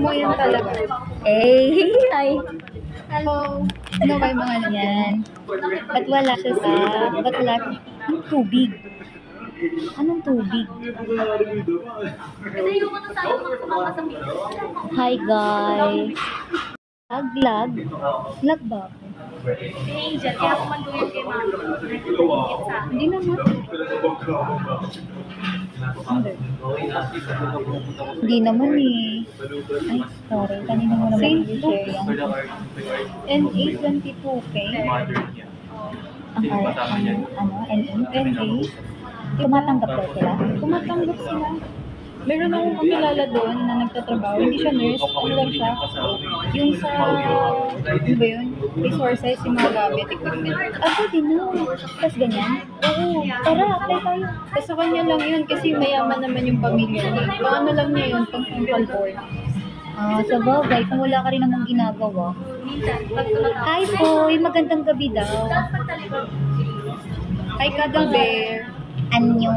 Mo yan talaga. Eh, ay. Hello. Ano ba yung mga Yan. Ba't wala siya sa... Ba't wala... Anong tubig? Anong tubig? Hi, guys. Lag. Lag ba ako? Angel, kaya kumanduyan kay Mami. Hindi naman. Hindi naman eh. Ay, sorry. Kanina mo naman Saint i-share yan. NA22K. Ang ano? NA? Tumatanggap daw sila? Tumatanggap sila. Meron akong kakilala doon na nagtatrabaho. Hindi siya nurse. Ano lang siya? Yung sa... Ano ba yun? Resources, yung mga gamit, equipment. Ako din na. Tapos ganyan? Oo. Tara, apply tayo. Kasi sa kanya lang yun kasi mayaman naman yung pamilya niya. Paano lang niya yun pang central board. Sa bagay, kung wala ka rin namang ginagawa. Hi, Poy. Magandang gabi daw. Hi, Cuddle Bear. Anyo.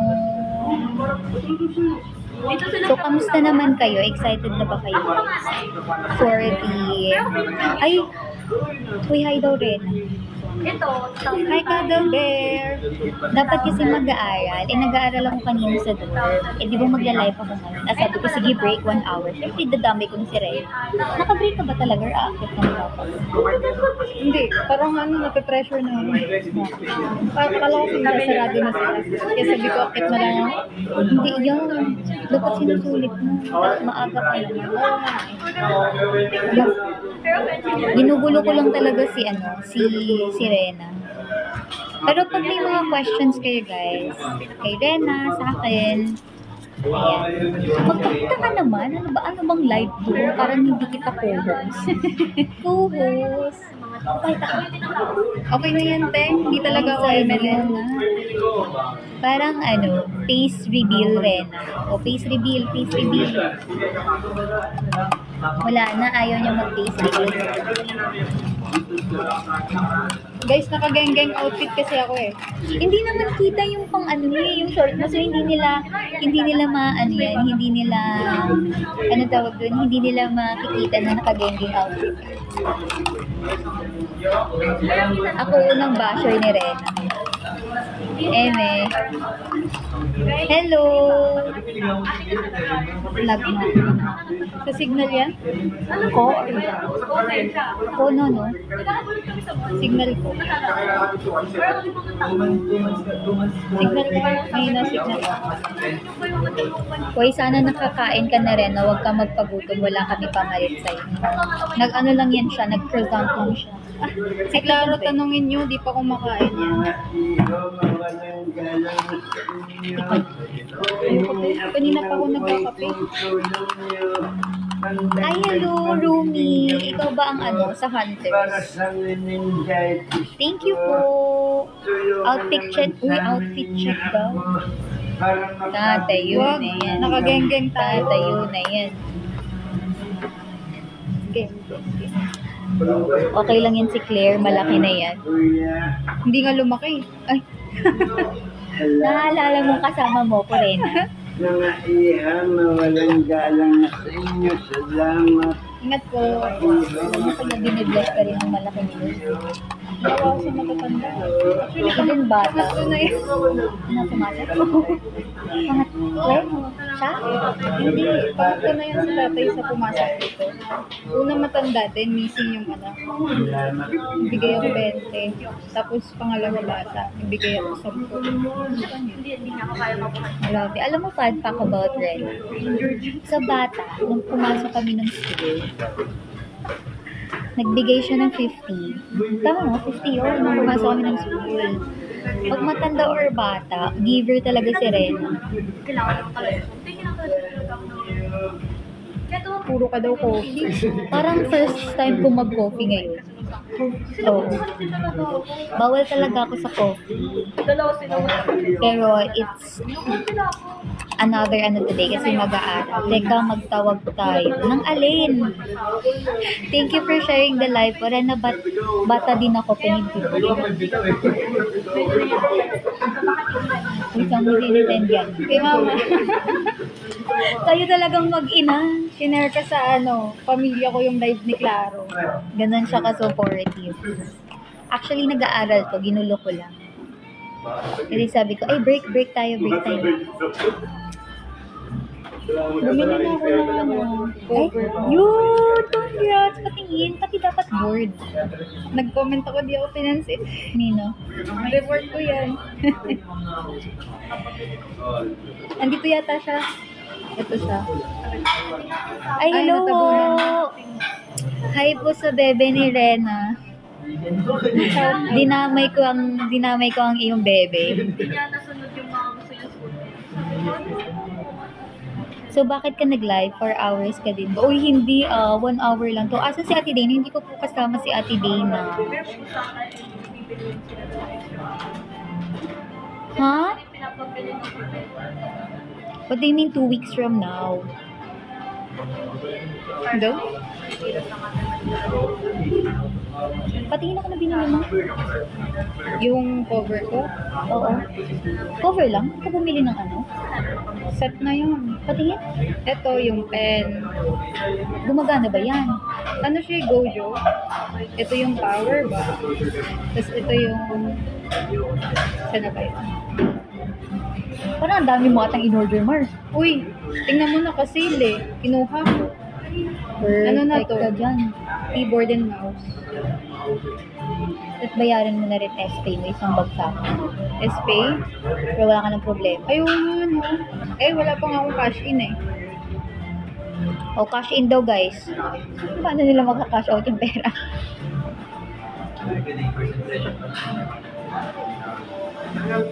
So, kamusta naman kayo? Excited na ba kayo for the... Ay! Uy, hi daw rin. Ito, Hi, Cuddle Bear. Dapat kasi mag-aaral. Nag-aaral ako kanina sa door. Di ba magla-live ako ngayon? Sabi ko, sige, break 1 hour. Siyempre, dadamay ko na si Ray. Naka-break ka ba talaga? Or active ka na ako? Hindi, parang nape-pressure na ako. Kala ko sinasarado na sila. Kaya sabi ko, akit na lang ako. Hindi yan. Dapat sinusulit mo. Maaga pa naman. Ginugulo ko lang talaga si Rena. Pero pag may mga questions kayo guys, kay Rena, sa akin, ayan. Magpakita ka naman. Ano bang live doon? Parang hindi kita co-host. Co-host. Okay na yan, te. Hindi talaga ako MLM. Parang face reveal Rena. O face reveal. Wala na, ayaw niya mag-face reveal. Guys, naka-geng-geng outfit kasi ako eh. Hindi naman kita yung pang yung short mo. So, hindi nila hindi nila makikita na naka-geng-geng outfit. Ako unang basher ni Rena. Eme. Hello! Lag na. Sa signal yan? Ko? Ko, no? Signal ko. Signal ko. May na-signal. Hoy, sana nakakain ka na rin na huwag ka magpagutom. Wala kami pamalit sa'yo. Nag-ano lang yan siya, nag-croissant lang siya. Si Claro, tanungin nyo, di pa kumakain yan. Kanina pa ako nagkakape. Ay, hello, Rumi. Ikaw ba ang sa Hunters? Thank you po. Outfit check daw. Tatayo Wag, na yan. naka-geng-geng tayo. Tatayo na yan. Okay lang yan si Claire. Malaki na yan. Hindi nga lumaki. Ay, Naalala mo kasama mo ko rin. Mga iha, mawalang galang na sa inyo. Salamat. Ingat po. Alam mo kaya binibless ka rin ng malaki nilo. bawa ako sa matatanda. Actually, ikaw din bata. Ito na yun. Ano, pumasok? Pangatlo? Siya? Hindi, pangatlo na yan sa tatay sa pumasok dito. Unang matanda din, missing yung anak. Ibigay ako 20. Tapos pangalawa bata, ibigay ako 10. Hindi niya ako kaya mabuhay. Grabe. Alam mo, fun fact about Ren. Sa bata, nung pumasok kami ng school, nagbigay siya ng 50. Tama mo, 50 yun. Nung pumasok kami ng school. Pag matanda or bata, giver talaga si Ren. Kailangan lang talaga. Tingin ako Puro ka daw coffee. Parang first time ko mag-coffee ngayon. Oo. Bawal talaga ako sa coffee. dalawa sila. Pero it's another today kasi mag-aaral. Teka, magtawag tayo. Nang alin? Thank you for sharing the live. Para na bata din ako pinipili. Isang hindi yan. Kay mama. Kayo talagang mag-ina. Kinare ka sa pamilya ko yung live ni Claro. Ganon siya ka-supportive. Actually, nag-aaral to. Ginulo ko lang. Kasi sabi ko, ay, break tayo. Bumili na ako ng Ay, cover. yun! Congrats! Patingin. Pati dapat board. Nag-comment ako, di ako pinansin. Nino? Report ko yan. Andito yata siya. Ito siya. Ay, Ay, hello! natabunan. Hi po sa bebe ni Rena. Dinamay ko ang iyong bebe. Hindi niya nasunod yung mga gusto niya suotin. So, bakit ka nag-live? 4 hours ka din ba? Uy, hindi. 1 hour lang to. Asan si Ate Dana? Hindi ko po kasama si Ate Dana. Pero po sa akin, bibiliin sila ng extra. Ha? Pinapabili ng hotel. What do you mean 2 weeks from now? Daw? Patingin ako na binili mo. Yung cover ko. Oo. Cover lang? Ikaw bumili ng ano? Set na yun. Patingin? Ito yung pen. Gumagana ba yan? Ano siya, Gojo? Ito yung power ba? Tapos ito yung... Saan na ba yun? Parang ang dami mo atang in-order, Mars. Uy, tingnan mo na kasi kinuha ko. Ano na to? Ka dyan. Keyboard and mouse. At bayaran mo na rin SPay mo isang bagsak. SPay? Pero wala ka ng problema. Ayaw nga, no? Eh, wala pa nga akong cash in eh. O, cash in daw, guys. Paano nila magka-cash out yung pera?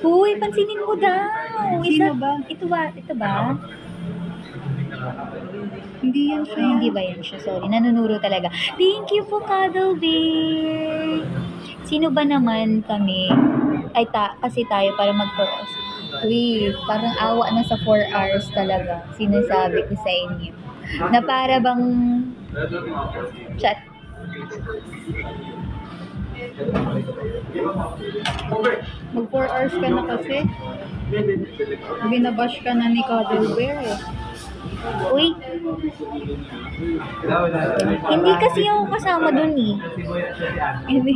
Uy, pansinin mo daw. Sino ba? Ito ba? Hindi yan siya. Hindi ba yan siya? Sorry, nanunuro talaga. Thank you po, Cuddle Bear. Sino ba naman kami? Ay, kasi tayo para mag-4 hours. Uy, parang awa na sa 4 hours talaga. Sinasabi ko sa inyo. Na para bang chat. Mag 4 hours ka na kasi. Binabash ka na ni Cuddle Bear eh. Uy, hindi kasi ako kasama dun eh. Hindi.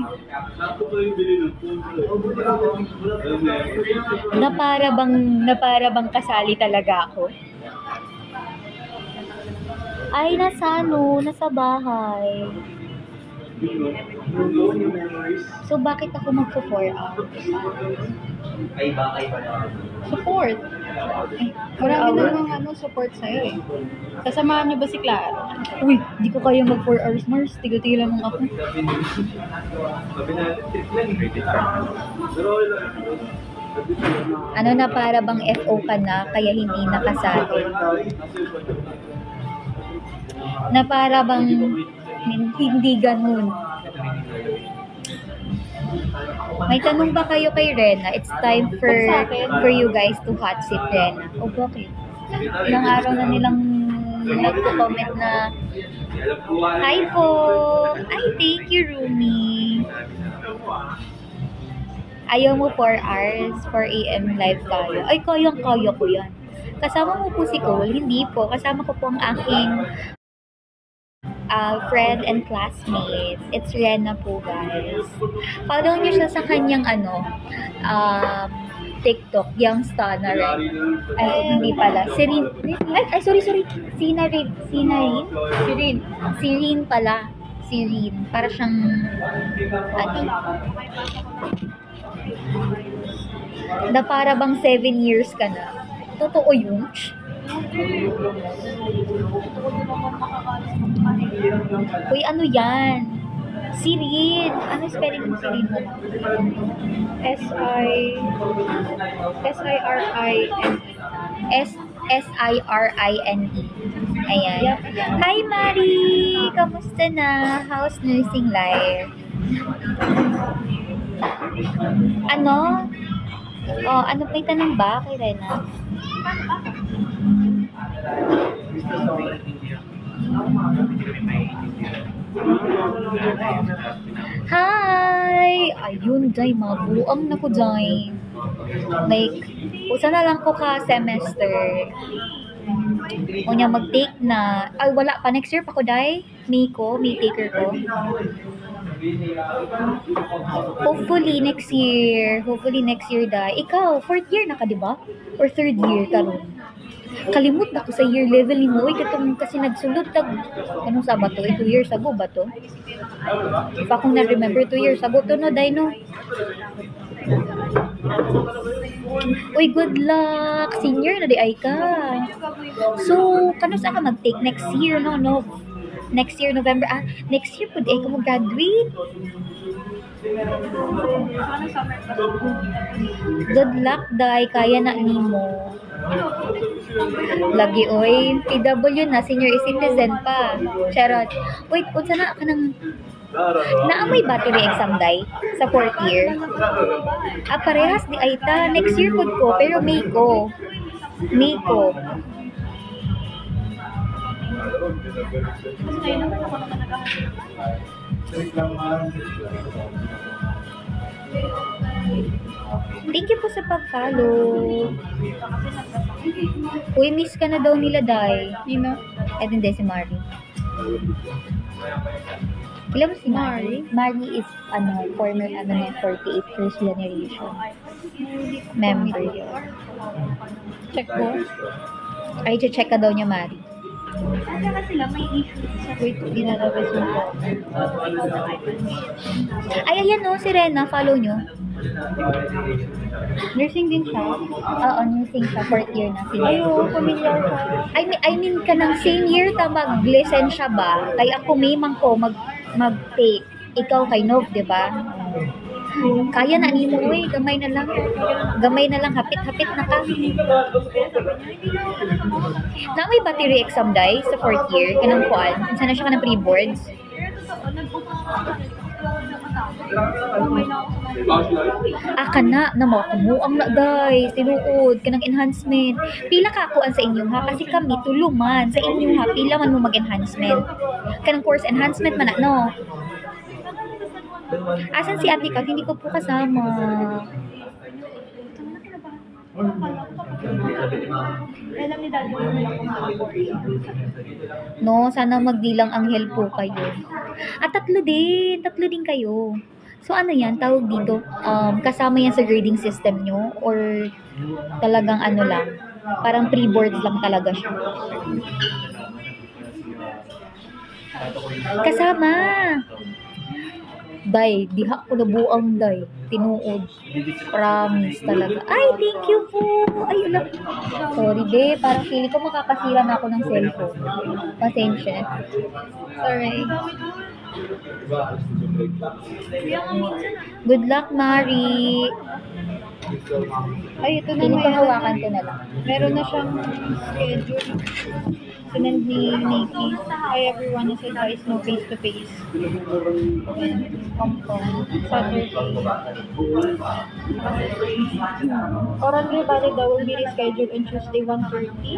Na para bang kasali talaga ako. Ay, nasa bahay. So, bakit ako magpo-4 hours? Support. Marami namang support sa'yo eh. Sasamahan niyo ba si Clara? Uy, di ko kaya mag 4 hours, Mars. Tigo-tigo lang ako. Ano na para bang FO ka na, kaya hindi nakasali? Na para bang hindi ganun. May tanong ba kayo kay Rena? It's time for you guys to hot seat Rena. O bakit? Ilang araw na nilang nagko-comment na hi po! Ay, thank you, Rumi. Ayaw mo 4 hours, 4 a.m. live tayo. Ay, kayang-kaya ko yan. Kasama mo po si Cole? Hindi po. Kasama ko po ang aking friend and classmates. It's Rena po, guys. Follow niyo siya sa kanyang TikTok, yung Stana Red. Ay, hindi pala. Sirin. Ay, sorry. Sina Rin. Sirin pala. Sirin. Para siyang na para bang 7 years ka na. Totoo yun? Uy, ano yan? Sirin. Ano spelling ng Sirin mo? S-I-R-I-N-E. Ayan. Hi, Mari! Kamusta na? How's nursing life? Ano? Ano may tanong ba kay Rena? Hi! Ayun, Jai, mabuang na ko, Jai. Like, usa na lang ko ka semester. O niya mag-take na. Ay, wala pa. Next year pa ko, day. May taker ko. Hopefully next year, day. Ikaw, 4th year na ka, di ba? Or 3rd year ka ron? Kalimut na ko sa year level ni mo. Katong kasi nagsulod tag, anong sa ba to? 2 years ago ba to? Pa kung na-remember, 2 years ago to, no, day, no? Uy, good luck! Senior na di ay ka. So, kano sa ka mag-take next year, no? Next year, November. Next year po di ay ka mag-graduate. Good luck, day. Kaya na nimo. Lagi, oy. PW na, senior citizen pa. Charot. Wait, unsa na ka ng... Naamoy battery exam, day? Sa 4th year? Parehas di ay ta. Next year po ko, pero May ko. Thank you po sa pag-follow. Uy, miss ka na daw nila, day. Nino? Hindi, si Mari. Alam mo si Mari? Mari is, former, 48 first generation. Member. Check ko. Ay, check ka daw niya, Mari. Saka sila may issue sa Wait, dinalabas mo po. Ay, ayan no, si Rena, follow nyo. Nursing din siya? Oo, nursing sa 4th year na. Sige. Ayo, familiar siya. I mean ka ng same year ta mag-lisensya ba? Kaya ako may man ko mag-take. Ikaw kay Nov, di ba? Kaya na nimo, uy, gamay na lang, hapit-hapit na ka. Na may battery exam, day, sa 4th year, kanang kuan, sana siya ka ng pre-boards. Kana na mo ang na, guys, tinuod kanang enhancement. Pila ka kuan sa inyo ha, kasi kami tuluman sa inyo ha, pila man mo mag-enhancement. Kanang course enhancement man na, no? Asan si Ate Kat? Hindi ko po kasama. alam ni Daddy mo lang kung No, sana magdilang anghel po kayo. At tatlo din kayo. So ano yan, tawag dito, kasama yan sa grading system nyo? Or talagang ano lang, parang pre-boards lang talaga siya? Kasama! Day, diha ko na buang, day. Tinuod. Promise talaga. Ay, thank you po. Ay, ulang. Sorry, be. Parang feeling ko makakasira na ako ng cellphone. Pasensya. Sorry. Good luck, Mari. Ay, ito na Feeling ko may hawakan ko na lang. meron na siyang schedule. Sinend ni Nikki. Hi everyone, nasa guys, no face-to-face. Saturday. Oral Revali daw will be rescheduled on Tuesday 1:30.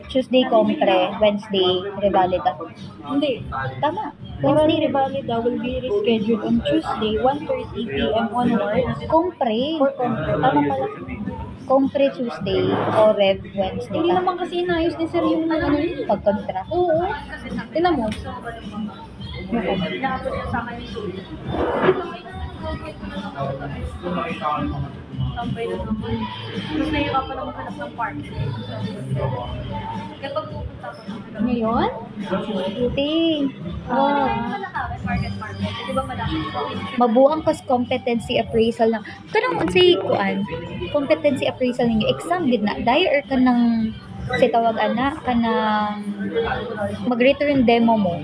Tuesday compre, Wednesday revalida. Hindi. Tama. Oral Wednesday Revali daw will be rescheduled on Tuesday 1:30 p.m. onwards. compre. For compre. Tama pala. Compre Tuesday o Rev Wednesday. Hindi naman kasi inayos ni Sir yung ano yun. Pag-contra. Oo. Tingnan mo. Nakapot yun sa akin yung sulit. Tambay na naman. Tapos nahihirapan na maghanap ng park. Kapag pupunta ko na Ngayon? Buti. market. Di ba madami? Mabuang kas competency appraisal na. Kanang unsay kuan? Competency appraisal ninyo exam gid na dai or kanang si tawag ana kanang mag-return demo mo.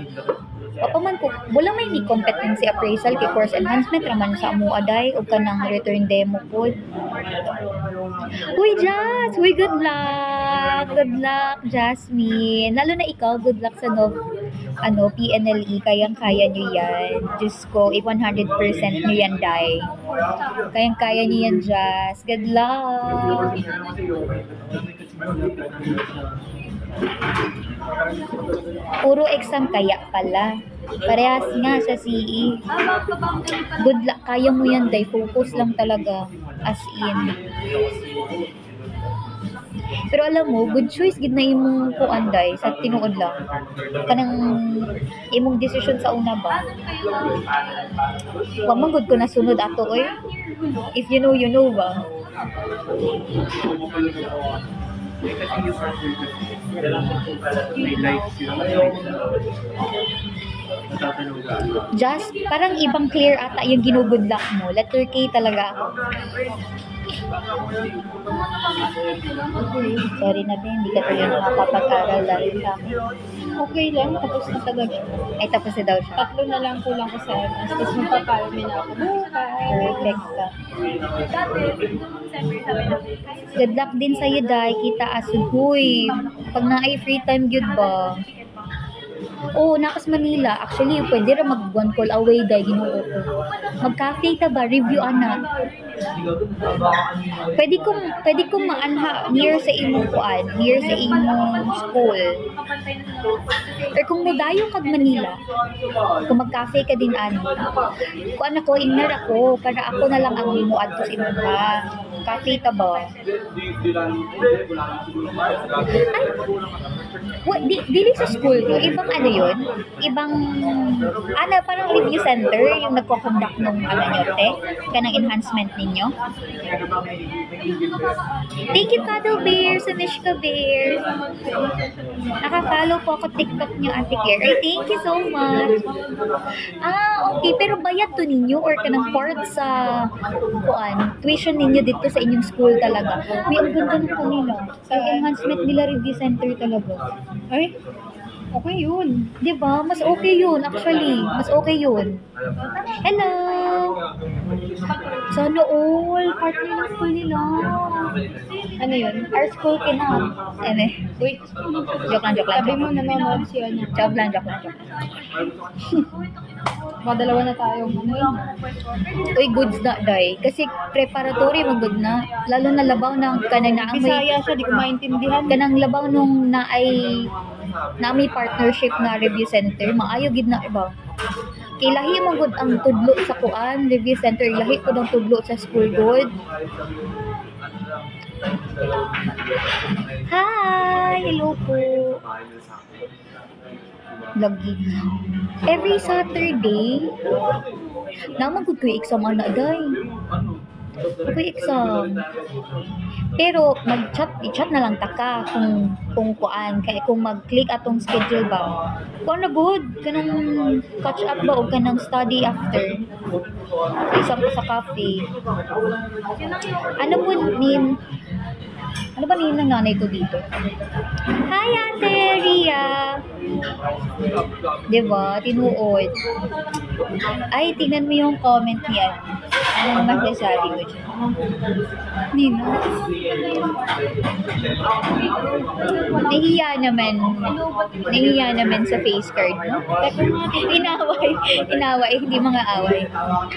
Papaman ko, wala may ni competency appraisal kay course enhancement raman sa amo aday o kanang return demo po. Uy, Jas! Uy, good luck! Good luck, Jasmine. Lalo na ikaw, good luck sa PNLE. Kayang-kaya nyo yan. Diyos ko, 100% nyo yan, Day. Kayang-kaya nyo yan, Jas. Good luck! Puro exam kaya pala. Parehas nga sa CE. Good luck. Kaya mo yan, Day. Focus lang talaga. As in. Pero alam mo, good choice gid na imong kuanday sa tinuod lang. Kanang imong desisyon sa una ba? Wa man gud ko nasunod ato oy. If you know, you know ba? Just, parang ibang clear ata yung ginugod luck mo. Letter K talaga ako. Sorry na din, hindi ka tuloy nakapag-aral dahil sa akin. Okay lang, tapos na talaga. Ay, tapos na daw siya. 3 na lang kulang ko sa MS, tapos magpapalmi na ako bukas. Perfect ka. Dati, nung December, sabi namin, Good luck din sa'yo, Day. Kita asod. Huy, pag na-ay free time, yun ba? Oo, nakas Manila. Actually, pwede rin mag-one call away, Day. Ginoo ko. Mag-cafe ka ba? Review, ana. Pwede kong maanha near sa imong kuan, near sa imong school. Or kung modayo kag Manila, kung mag-cafe ka din ano. Kuan ako, inner ako, para ako na lang ang limuad ko sa imong ka. Cafe ka ba? Dili sa school ko, ibang ano yun? Ibang, parang review center, yung nagko-conduct nung nyote, kanang enhancement ninyo. Thank you, Cuddle Bear, sa Mishka Bear. Naka-follow po ako TikTok niyo, Ate Claire. Ay, thank you so much. Okay, pero bayad to ninyo or kanang part sa tuition ninyo dito sa inyong school talaga. May ang ganda ng kanila. Sa enhancement nila review center talaga. Ay, okay yun. Diba? Mas okay yun, actually. Mas okay yun. Hello! Sana all, partner ng school nila. Ano yun? Our school kinam. Uy, Joke lang. sabi mo nanonood siya niya. Joke lang. Madalawa na tayong ano yun. Uy, goods na, Day. Kasi preparatory, mag-good na. Lalo na labaw ng kanang naamay. Bisaya siya, di ko maintindihan. Kanang labaw nung may partnership na review center. Maayo gid na iba. Kay lahi mo gud ang tudlo sa kuan, review center. Lahi ko ng tudlo sa school good. Hi! Hello po. Lagi. Every Saturday, naman gud ko exam ana day. Ako exam. Pero i-chat na lang taka kung kuan kay kung mag-click atong schedule ba. Kung na good kanang catch up ba o kanang study after. Isang sa cafe. Ano ba name ng nanay ko dito? Hi, Ate Ria! Diba? Tinuod. Ay, tingnan mo yung comment niya. Anong masasabi ko dyan? Nina? Nahiya naman sa face card, no? Inaway, hindi mga away.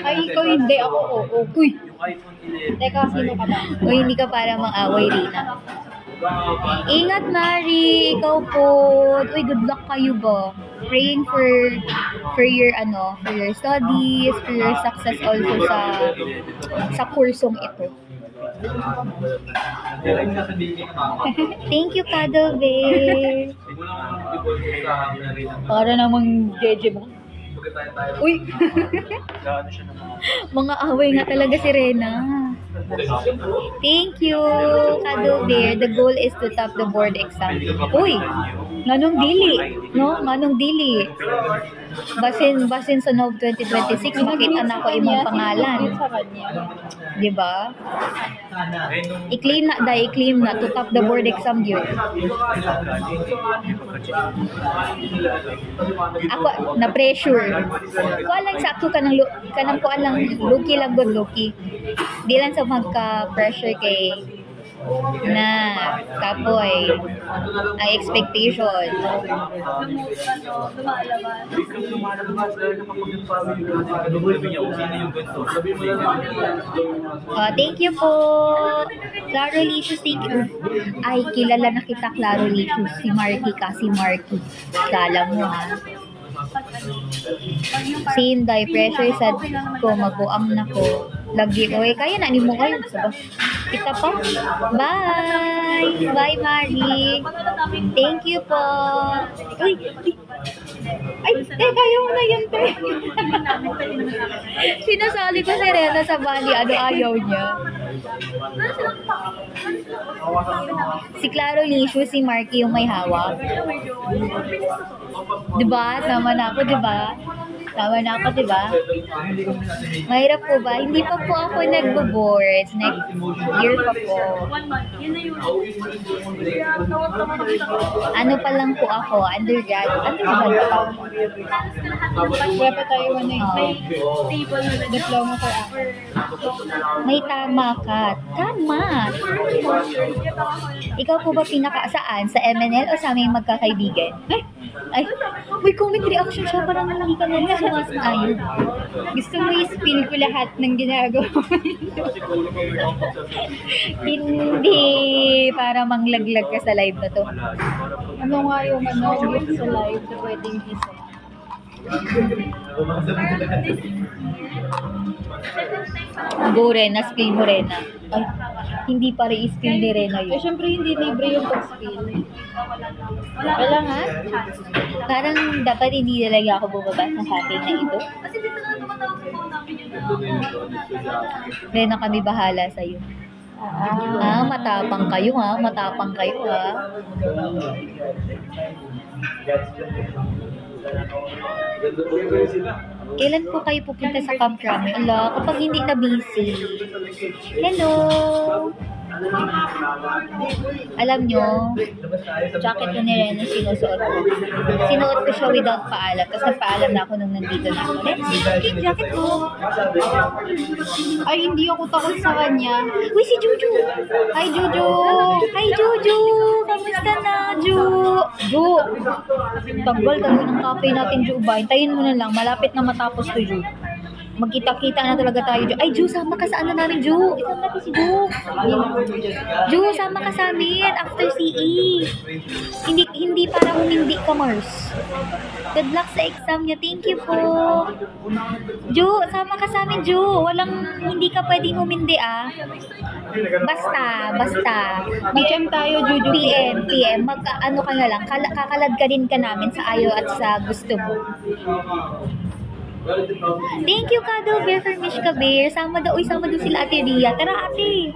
Ay, ikaw hindi. Ako, oo. Uy! Teka, sino ka ba? O hindi ka para mang-away, Rina. Ingat, Mari! Ikaw po! Uy, good luck kayo ba? Praying for your studies, for your success also sa kursong ito. Thank you, Cuddle Bear! Para namang jeje mo. Uy! Mga away nga talaga si Rena. Thank you, Cuddle Bear. The goal is to top the board exam. Uy! Nganong dili? No? Nganong dili? Basin sa Nov 2026, makita na ko imong pangalan. Diba? I-claim na to top the board exam yun. Ako, na-pressure. Kuha lang sakto kanang kuha lang, lucky lang good, lucky. Di lang sa magka-pressure kay na kapoy ang expectation. Thank you po, Claro Licious. Thank you. Ay, kilala na kita, Claro Licious. Si Marky. Kala mo, ha? Si Inday, pressure sad ko, mabuang na ko. Lagi ko, kaya na, ni mo kayo. Diba? Kita pa. Bye! Bye, Mari. Thank you po. Uy, ay, kaya mo na yun, te. Sinasali ko si Rena sa bali, ano ayaw niya. Si Claro Lishu, si Marky yung may hawak. Diba? Tama na ako, diba? Tama na ako, diba? Mahirap po ba? Hindi pa po ako nagbo-boards. Next year pa po. 1 month. Yun na yun. Ano pa lang po ako, undergrad. Undergrad pa ako. Wala pa tayo ano eh. Oo. Table na lang. Diploma for after. May tama ka. Tama. Ikaw po ba saan? Sa MNL o sa aming magkakaibigan? Ay, may comment reaction siya. Parang hindi ka na sumasang-ayon. Gusto mo i-spill ko lahat ng ginagawa mo. Hindi. Para manglaglag ka sa live na to. Ano nga yung gift sa live na pwedeng isa? Go, Rena. Spill mo, Rena. Ay, hindi pa rin i-spill ni Rena Eh, yun. syempre hindi libre yung pag-spill. Kailangan? Parang dapat hindi talaga ako bumaba sa topic na ito. Kasi dito na naman ako sa mga namin yun. Rena, kami bahala sa'yo. Matapang kayo ha. Matapang kayo ha. Kailan po kayo pupunta sa Camp Rami? Ala, kapag hindi na busy. Hello! Alam nyo, jacket ko ni Rena sinusuot ko. Sinuot ko siya without paalam. Tapos nagpaalam na ako nung nandito na ako. Let's see, yung jacket ko. Ay, hindi ako takot sa kanya. Uy, si Juju! Hi, Jojo! Hi, Juju! Kamusta na, Ju? Ju! Tagal ng cafe natin, Ju. Ba? Hintayin mo na lang. Malapit na matapos to, Ju. Magkita-kita na talaga tayo, Ju. Ay, Ju, sama ka sa ano namin, Ju. Isama natin si Ju. Ju, sama ka sa amin after CE. Hindi para humindi ka, Mars. Good luck sa exam niya. Thank you po. Ju, sama ka sa amin, Ju. Hindi ka pwedeng humindi, ah. Basta. PM tayo, Jojo. PM. Ano ka na lang, kakalad ka din ka namin sa ayaw at sa gusto mo. Thank you, Kado, for Mish Kabir. Sama daw sila Ate Ria. Tara, ate.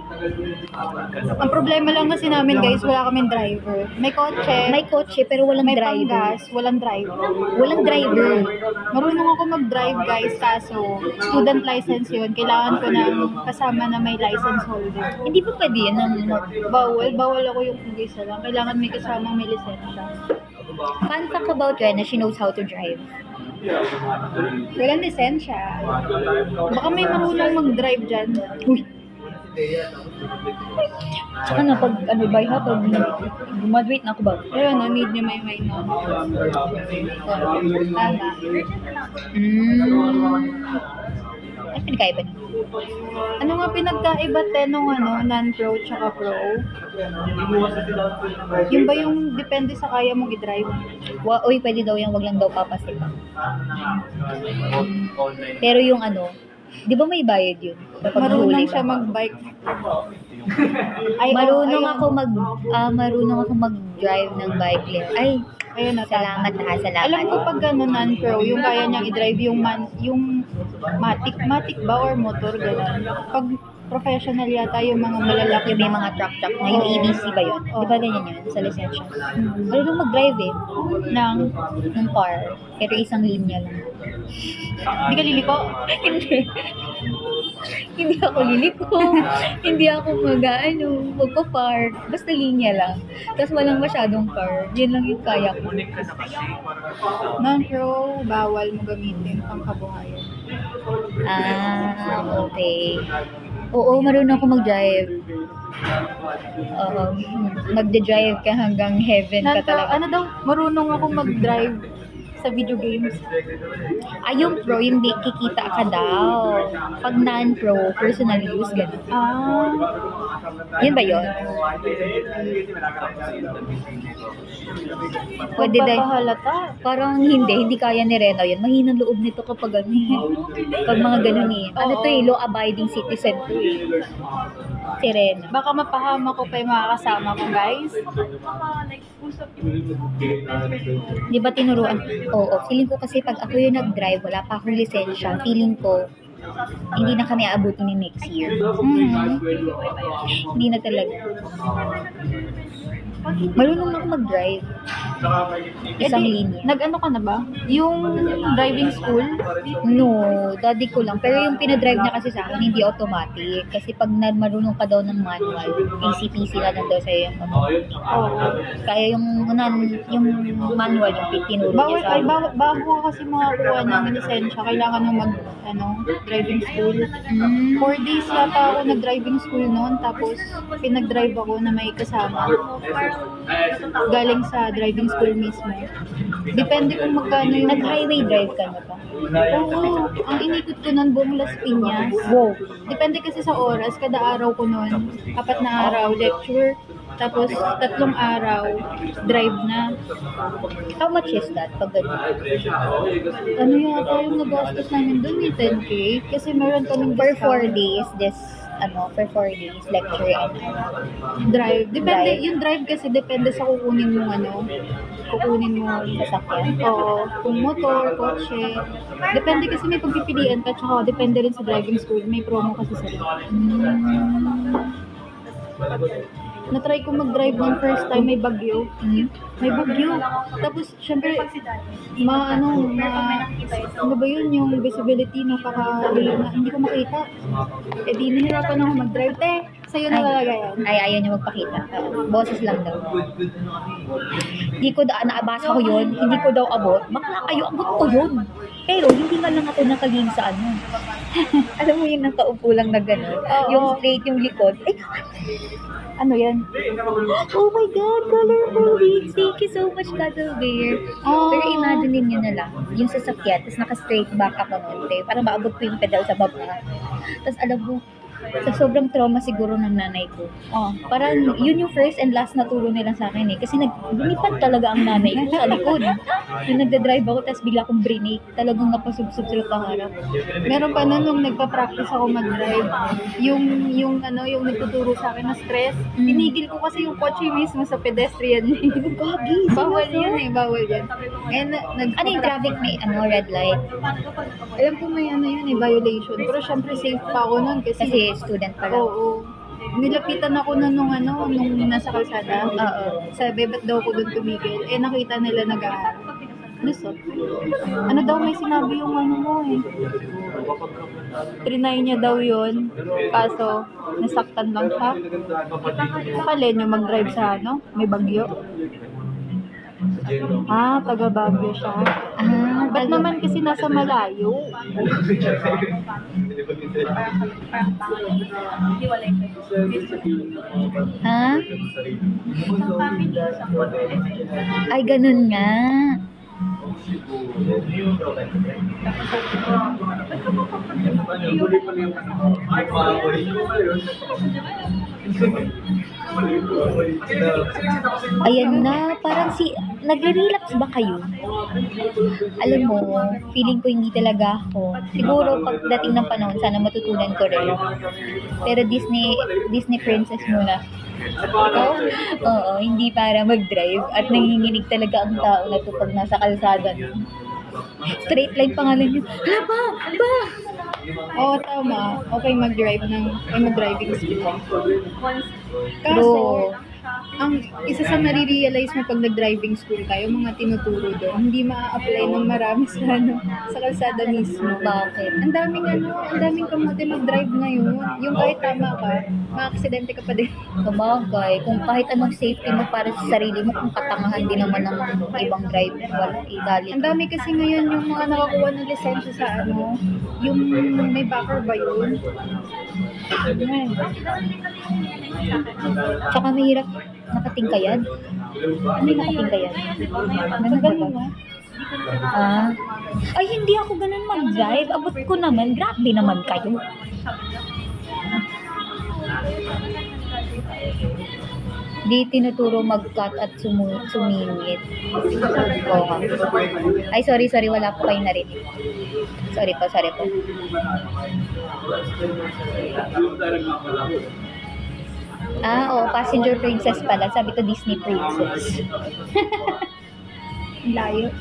Ang problema lang kasi namin, guys, wala kaming driver. May kotse, Pero walang may driver. panggas, walang driver. Walang driver. Marunong ako mag-drive, guys, kaso student license yun. Kailangan ko ng kasama na may license holder. Hindi pa pwede yan. Bawal ako yung isa lang. Kailangan may kasamang may lisensya. Fun fact about Rena, she knows how to drive. Walang lisensya. Baka may marunong mag-drive dyan. Uy. Saka na, pag graduate na ako ba? Ayun, need niya may no. Tama. Ay, pinagkaiba niya. Ano nga pinagkaiba nung non-pro tsaka pro? Yung ba yung depende sa kaya mong i-drive? Uy, pwede daw yan, wag lang daw papasip. Pero yung di ba may bayad yun? Kapag Marunong nahuli siya ka. mag-bike. Marunong ako mag-drive ng bike lane. Ay, Ayun na, salamat ha, salamat. Alam ko pag non-pro, yung kaya niyang i-drive yung matic ba or motor, gano'n. Pag professional yata yung mga malalaki. Yung may mga truck na, yung ABC ba yun? Di ba ganyan yun sa lisensya? Marunong mag-drive ng car, pero isang linya lang. Hindi ka liliko? Hindi ako liliko. Hindi ako magpa-park. Basta linya lang. Tapos walang masyadong car. Yun lang yung kaya ko. Non-pro, bawal mo gamitin pang kabuhayan. Okay. Oo, marunong ako mag-drive. Magde-drive ka hanggang heaven ka talaga. Ano daw, marunong ako mag-drive sa video games. Yung pro, yung kikita ka daw. Pag non-pro, personal use, gano'n. Yun ba yun? Pwede dahil, Magpapahalata. parang hindi kaya ni Rena yun. Mahinang loob nito kapag ano eh. Pag mga ganun eh. Ano to eh, law-abiding citizen to eh. Si Rena. Baka mapahama ko pa yung mga kasama ko, guys. Usap yung Di ba tinuruan? Oo, feeling ko kasi pag ako yung nag-drive, wala pa akong lisensya, feeling ko, hindi na kami aabutin ni next year. Hindi na talaga. Marunong na ako mag-drive. Isang linya. Nag-ano ka na ba? Yung driving school? No, daddy ko lang. Pero yung pinadrive niya kasi sa akin, hindi automatic. Kasi pag marunong ka daw ng manual, PC na lang daw sa'yo yung ano. Oo. Kaya yung manual, yung tinuro niya sa akin. Bago ka kasi makakuha ng lisensya, kailangan mo driving school. 4 days yata ako nag-driving school noon, tapos pinag-drive ako na may kasama. Galing sa driving school mismo. Depende kung magkano yung... Nag-highway drive ka na ba? Oo, ang inikot ko nun buong Las Piñas. Wow. Depende kasi sa oras, kada araw ko nun, 4 na araw, lecture, tapos 3 araw, drive na. How much is that? Pag ganun? Ano yata yung nagastos namin dun, 10K? Kasi meron kaming For discount. 4 days, for 4 days, lecture and Drive. Depende, Drive. yung drive kasi depende sa kukunin mo sasakyan. Oo, kung motor, kotse. Depende kasi may pagpipilian ka, tsaka depende rin sa driving school. May promo kasi sila. Na-try ko mag-drive ng first time, may bagyo. May bagyo. Tapos, syempre, ano ba yun, yung visibility, hindi ko makita. Eh, di nahirapan ako mag-drive. Sa'yo na talaga yan. Ay, ayaw niya magpakita. Boses lang daw. Hindi ko naabasa ko yun. Hindi ko daw abot. Bakla kayo, abot ko yun. Pero, hindi nga lang ako nakalim sa ano. Alam mo yung nakaupo lang na gano'n. Oo. Yung straight yung likod. Ay, Ano yan? oh my God, colorful wings. Thank you so much, Cuddle Bear. Oh. Pero imagine niyo na lang, yung sasakyan, tapos naka-straight back ako nun. Para maabot ko yung pedal sa baba. Tapos alam mo, sa sobrang trauma siguro ng nanay ko. Parang yun yung first and last na turo nila sa akin eh. Kasi lumipad talaga ang nanay ko sa likod. Yung nagda-drive ako, tapos bigla akong brake. Talagang napasubsob sila pangarap. Meron pa nun nung nagpa-practice ako mag-drive. Yung nagtuturo sa akin na stress, tinigil ko kasi yung kotse mismo sa pedestrian lane. Gagi, Bawal yun eh, bawal yun. And Ano yung traffic may red light? alam ko may yun eh, violation. Pero syempre safe pa ako nun Kasi student pa lang. Oo. Nilapitan ako nun nung nasa kalsada. Oo. Sabi, ba't daw ako doon tumigil? Eh, nakita nila nag-aaral. Lusot. Ano daw may sinabi yung mo eh. Trinay niya daw yun. Kaso, nasaktan lang siya. Nakalin yung mag-drive sa may bagyo. Taga Baguio siya. Ba't naman kasi nasa malayo? hiwalay kayo. Ha? Isang family, isang Ay, ganun nga. Ayan na, parang nagre-relax ba kayo? Alam mo, feeling ko hindi talaga ako. Siguro pagdating ng panahon, sana matutunan ko rin. Pero Disney princess muna. Oo, hindi para mag-drive at nanginginig talaga ang tao na to pag nasa kalsada. Straight line pangalan niyo. Hala ba? Oo, tama. Okay mag-driving school. Kaso, Bro, ang isa sa marirealize mo pag nag-driving school kayo, mga tinuturo doon, hindi ma-apply ng marami sa kalsada mismo. bakit? Ang daming kamote mag-drive ngayon. Yung kahit tama ka, ma-aksidente ka pa din. Sabagay, kung kahit anong safety mo para sa sarili mo, kung katangahan din naman ng ibang driver, wala idali. Ang dami kasi ngayon yung mga nakakuha ng lisensya sa yung may backer ba yun? Ayan. Tsaka mahirap nakatingkayad. Ano yung nakatingkayad? Ganun ba? Ay, hindi ako ganun mag-drive. Abot ko naman. Grabe naman kayo. Di tinuturo mag-cut at sumingit. Oo. Ay, sorry, wala po kayong narinig. Sorry po. Oo, Passenger Princess pala. Sabi ko Disney Princess. Layo.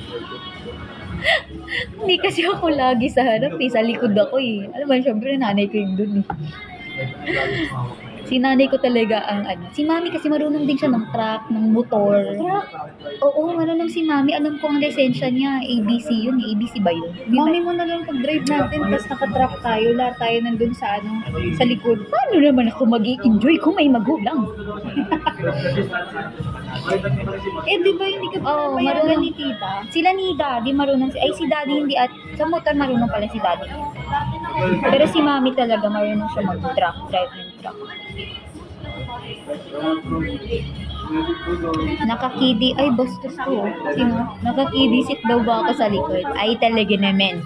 Hindi kasi ako lagi sa harap eh. Sa likod ako eh. Alam mo, syempre nanay ko yung dun eh. Si nanay ko talaga ang ano. Si mami kasi marunong din siya ng truck, ng motor. Oo, marunong si mami. Alam ko ang lisensya niya. ABC yun. ABC ba yun? Mami mo na lang pag-drive natin, tapos nakatrack tayo, lahat tayo nandun sa sa likod. Paano naman ako mag-i-enjoy kung may magulang? Di ba hindi ka Oo, pinapayagan marunong. ni tita? Sila ni daddy marunong. Ay, si daddy hindi at sa motor marunong pala si daddy. Pero si mami talaga marunong siya mag-truck, drive ng truck. Nakakidi, ay bastos ko. Sino? Nakakidi sit daw ba ako sa likod? Ay talaga naman.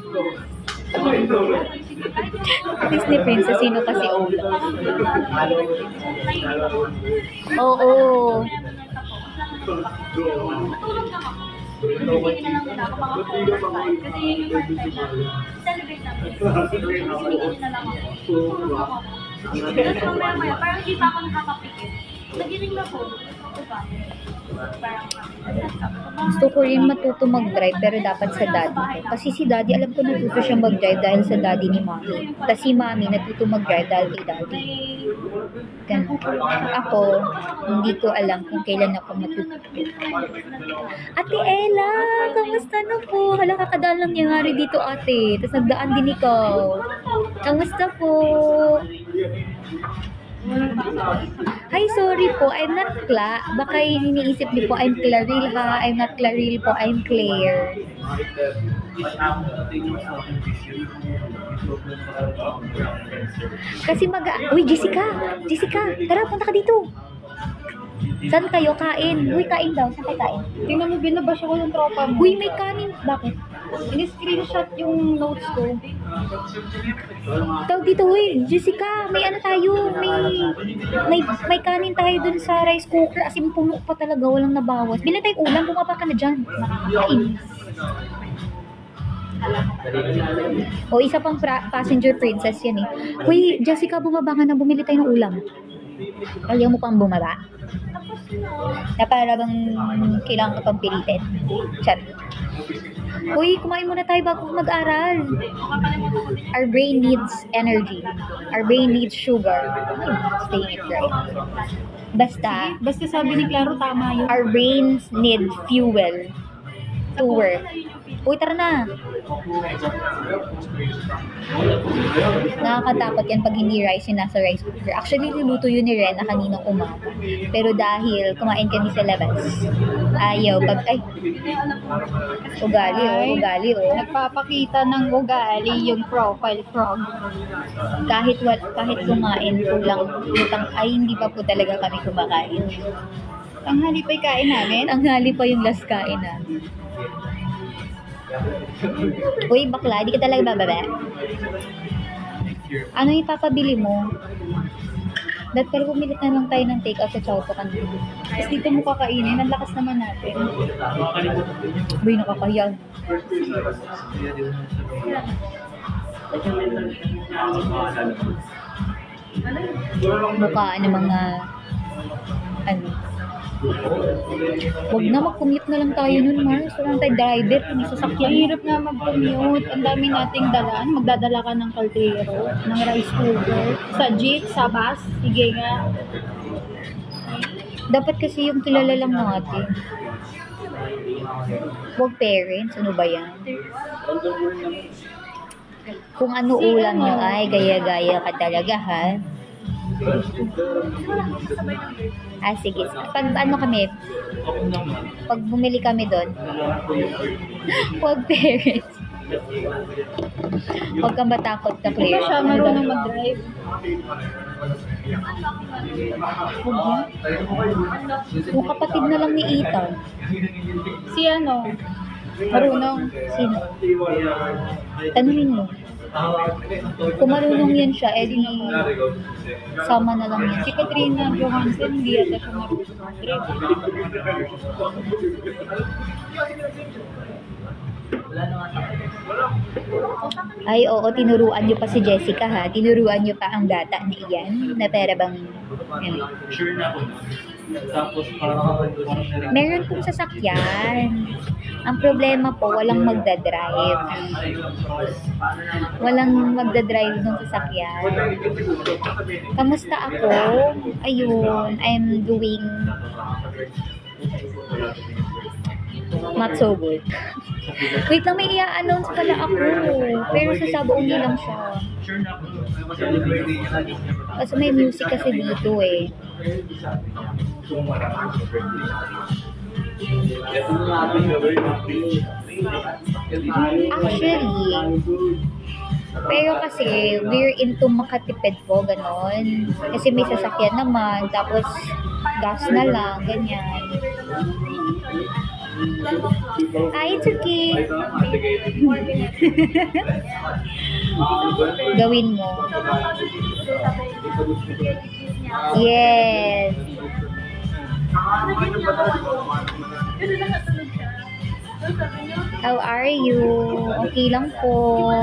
Disney Princess, sino kasi Ola? Oo. Matulog lang ako. Hindi na lang nila ako makapag-overtime. Kasi celebrate namin. Hindi na lang ako. Tulog ako. Tapos maya, parang kita ako nakakapikit. Nagiling na po. Diba? Parang Gusto ko rin matuto mag-drive pero dapat sa daddy ko. Kasi si daddy, alam ko natuto siya mag-drive dahil sa daddy ni mami. Tapos si mami natuto mag-drive dahil kay daddy. Ganun. Ako, hindi ko alam kung kailan ako matututo. Ate Ella, kamusta na po? Hala, kakadaan lang nangyari dito ate. Tapos nagdaan din ikaw. Kamusta po? Hi, sorry po. I'm not Cla. Baka iniisip niyo po, I'm Claril ha. I'm not Claril po. I'm Claire. Kasi Uy, Jessica! Tara, punta ka dito. Saan kayo? Kain. Uy, kain daw. Saan kayo kain? Tingnan mo, binabash ako ng tropa mo. Uy, may kanin. Bakit? In-screenshot yung notes ko. Tawag dito, uy, Jessica, may ano tayo, may kanin tayo dun sa rice cooker, as in puno pa talaga, walang nabawas. Bilang tayong ulam, bumaba ka na dyan. Nakakainis. O, isa pang passenger princess yan eh. Uy, Jessica, bumaba ka na, bumili tayo ng ulam. Ayaw mo pang bumaba? Na para bang kailangan ka pang pilitin. Chat. Uy, kumain muna tayo bago mag-aral. Our brain needs energy. Our brain needs sugar. Staying it right. Basta sabi ni Claro, tama yun. our brains need fuel to work. Uy, tara na. Nakakatakot yan pag hindi rice yung nasa rice cooker. Actually, niluto yun ni Rena kaninang umaga. Pero dahil kumain kami sa labas, ayaw. Ugali oh. Nagpapakita ng ugali yung profile frog. Kahit kumain po lang utang, ay hindi pa po talaga kami kumakain. Tanghali pa yung kain namin. Tanghali pa yung last kain namin. Uy, bakla, di ka talaga bababa. Ano yung ipapabili mo? Dahil pero pumilit na lang tayo ng take-out sa Chowto kanina. Tapos dito mo kakainin, ang lakas naman natin. Uy, nakakahiya. Mukhaan ng mga Huwag na, mag-commute na lang tayo nun, Mars. Wala tayo driver, may sasakyan. Mahirap na mag-commute. Ang dami nating dalaan. Magdadala ka ng kaldero, ng rice cooker, sa jeep, sa bus. Sige nga. Dapat kasi yung kilala lang natin. Huwag parents, ano ba yan? Kung ano ulam nyo, ay gaya-gaya ka talaga, ha? Sige. Pag ano kami, pag bumili kami doon, huwag parents. Huwag kang matakot ka, Hindi Claire. ba siya marunong mag-drive? Yung kapatid na lang ni Ethan. Si ano? Marunong. Sino? Tanungin mo. Kung marunong yan siya, edi sama na lang yan. Si Katrina Johansson, hindi yata siya marunong. Ay, oo, tinuruan nyo pa si Jessica ha. Tinuruan nyo pa ang bata na iyan, na pera bang, ano. Meron pong sasakyan. Ang problema po, walang magdadrive. Walang magdadrive ng sasakyan. Kamusta ako? Ayun, I'm doing not so good. Wait lang, may i-announce pala ako. Pero sa Sabauni lang siya. Kasi may music kasi dito eh. Actually, pero kasi we're into makatipid po, ganon. Kasi may sasakyan naman, tapos gas na lang, ganyan. It's okay. Gawin mo. Yes. How are you? Okay lang po.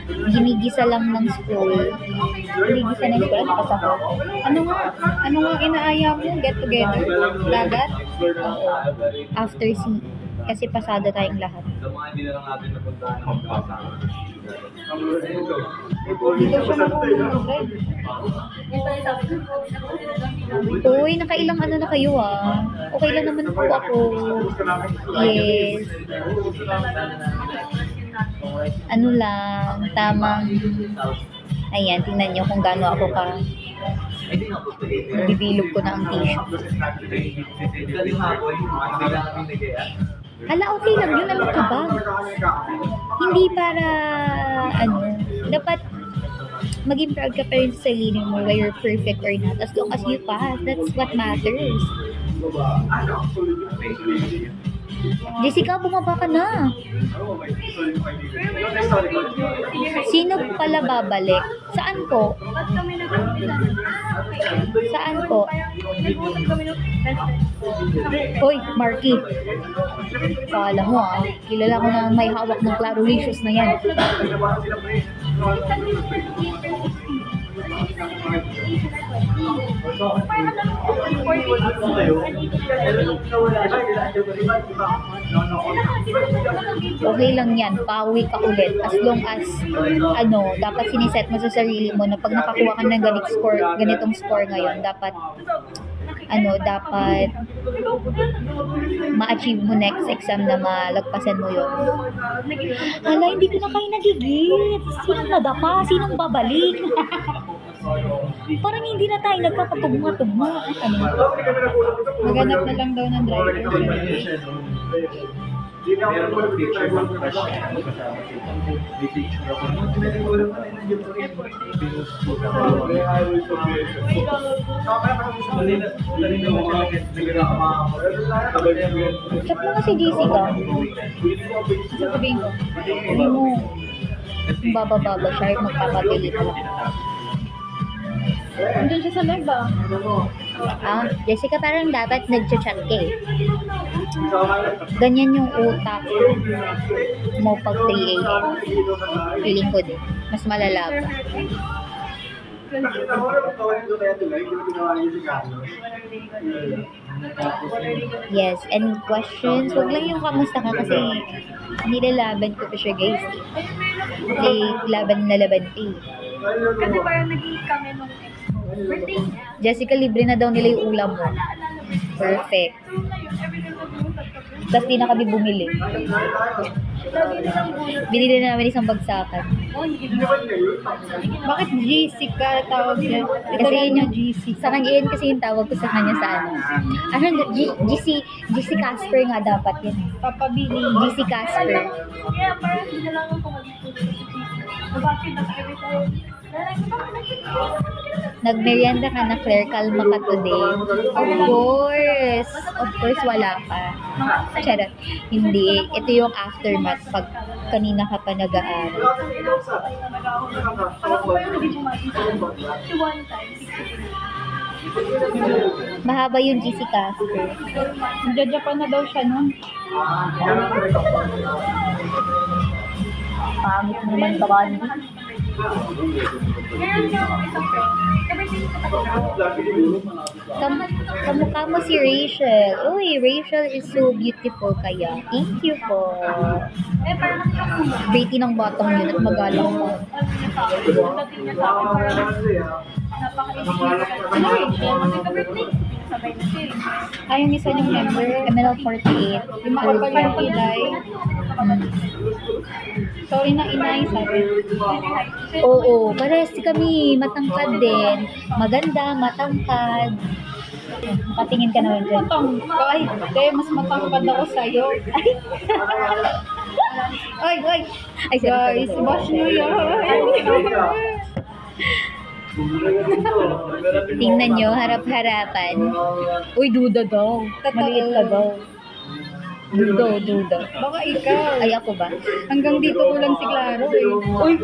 Ginigisa lang ng school. Ginigisa ng school. Ano pa sa Ano nga inaaya mo? Get together? Dagat? Oo. After kasi pasado tayong lahat. Dito siya mag-drive. Uy, nakailang ano na kayo ah. Okay lang naman po ako. Yes. Ano lang, tamang. Ayan, tingnan nyo kung gaano ako ka. Bibilog ko na ang tissue. Hala, okay lang yun. Ano ka ba? Hindi para, dapat maging proud ka pa rin sa sarili mo whether you're perfect or not. As long as you pass, that's what matters. Jessica, bumaba ka na. Sino pala babalik? Saan ko? Saan ko? Hoy, Marky. Kala mo kilala ko na may hawak ng Clarolicious na yan. Okay lang yan, pauwi ka ulit as long as dapat siniset mo sa sarili mo na pag nakakuha ka ng ganitong score ngayon, dapat ma-achieve mo next exam na malagpasan mo yun. Hala, hindi ko na kayo nagigit. Sinong nadapa? Sinong babalik? Parang hindi na tayo nagkakatugma-tugma. Maghanap na lang daw ng driver. Chat mo nga si Jessica. Sasabihin ko. Hindi mo. Baba-baba siya, magpapabili ka lang. Andun siya sa live ba? Jessica, parang dapat nag-chat ka eh. Ganyan yung utak mo pag 3 a.m. Feeling ko din. Mas malala pa. Yes, any questions? Huwag lang yung kamusta ka kasi nilalaban ko pa siya guys. Laban na laban pa eh. Kasi parang naging kami nung birthday niya. Jessica, libre na daw nila yung ulam mo. Perfect. Tapos di na kami bumili. Binili na namin isang bagsakan. Bakit Jessica tawag niya? Kasi yun yung GC. Sa kanya kasi yung tawag ko sa kanya sa GC Casper nga dapat yun. Papabili. GC Casper. Kaya parang hindi na lang ako mag-ituloy sa GC. Bakit every time? Nagmerienda ka na, Claire, kalma ka today. Of course, wala pa. Charot. Hindi. Ito yung aftermath pag Kanina ka pa nag-aaral. Kala ko parang hindi bumati sa si one time. Mahaba yung GC Casper. Nagja-Japan na daw siya nun. Pangit naman ka ba? Meron siya ako isang friend. Everything sa Kamukha mo si Rachel. Uy, Rachel is so beautiful kaya. Thank you po. eh, parang kasi ako Pretty ng batang yun at magalang mo. dating niya sa akin, parang napaka-insignificant. Ano Rachel? Kasi ka-birthday. Sabay na siya eh. Ay, yung isa niyong member. Emerald 48. Yung makapal yung kilay. Sorry na inay, sabi. Oo, parehas kami. Matangkad din. Maganda, matangkad. Makatingin ka naman dyan. Ay, mas matangkad ako sa'yo. Ay, ay. Ay, sorry, Guys, sorry. bash nyo yan. Tingnan nyo, harap-harapan. Uy, duda daw. Maliit ka daw. Duda. Baka ikaw. Ay, ako ba? Hanggang dito ko lang si Claro eh. Uy,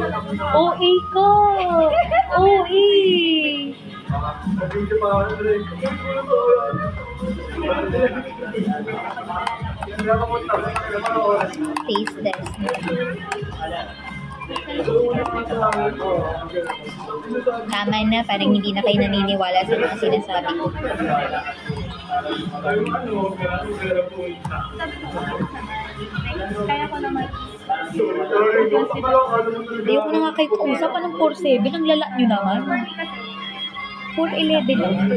OA ka! OA! Taste test. Tama na, parang hindi na kayo naniniwala sa mga sinasabi ko. Kaya ko naman. Ayoko na nga kayo kausap. Anong 4'7"? Ang lala nyo naman. 4'11" lang.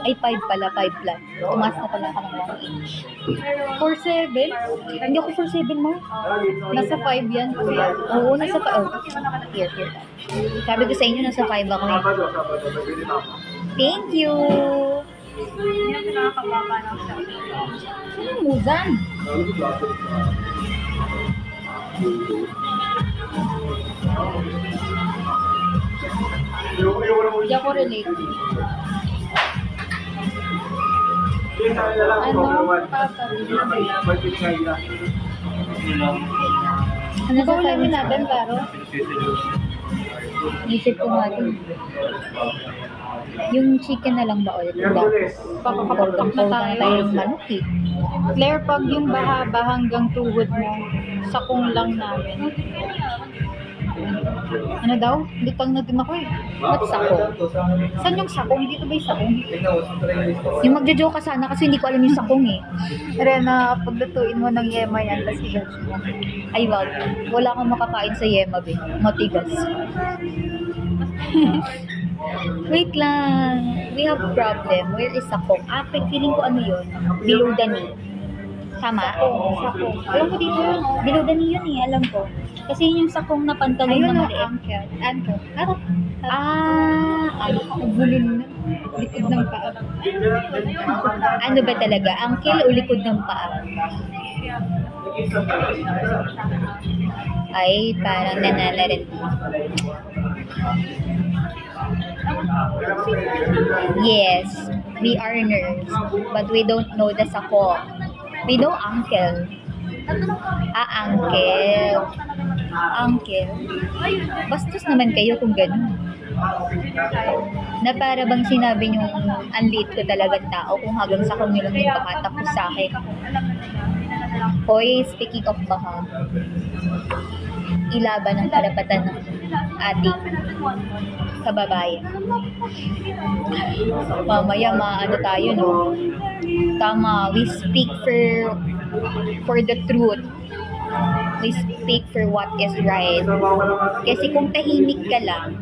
Ay, 5 pala, 5 plus. Tumaas na pala ka ng 1 inch. 4'7"? Hindi ako 4'7", mo. Nasa 5 yan. Oo, nasa 5. Oh, here. Sabi ko sa inyo, nasa 5 ako eh. Thank you! Hindi ako nakakababa ng siya. Muzan! Hindi ako relate. Ano? Ano Ikaw sa ulamin time? natin, Claro. Isip ko nga din. Yung chicken na lang ba ulit? Papakapagod na na tayo. tayo ng manok eh. Claire, pag yung bahaba hanggang tuhod mo, sakong lang namin. Ano daw? Litang na din ako eh. Ba't sako? Saan yung sakong? Dito ba yung sakong? Yung magjo-joke ka sana kasi hindi ko alam yung sakong eh. Rena, paglutuin mo ng yema yan, tapos i-judge mo. Ay wag, wala kang makakain sa yema be. Matigas. Wait lang. We have problem. Where is sakong? Feeling ko ano yun? Below the knee. Tama? Sakong. Alam ko dito yun. Below the knee yun eh, alam ko. Kasi yun yung sakong na pantalon Ayun na o, maliit. ankle. Ano? Bulon na. Likod ng paa. Ano ba talaga? Ankle o likod ng paa? Ay, parang nanalaran. Yes, we are nerds, but we don't know the sako. We know ankle. Ankle. Uncle. Bastos naman kayo kung gano'n. Na para bang sinabi nyo, ang liit ko talagang tao kung hanggang sa kung nilang yung pakatapos sa akin. Hoy, speaking of baka, ilaban ang karapatan ng ating kababayan. Mamaya maano tayo, no? Tama, we speak for the truth. We speak for what is right. Kasi kung tahimik ka lang,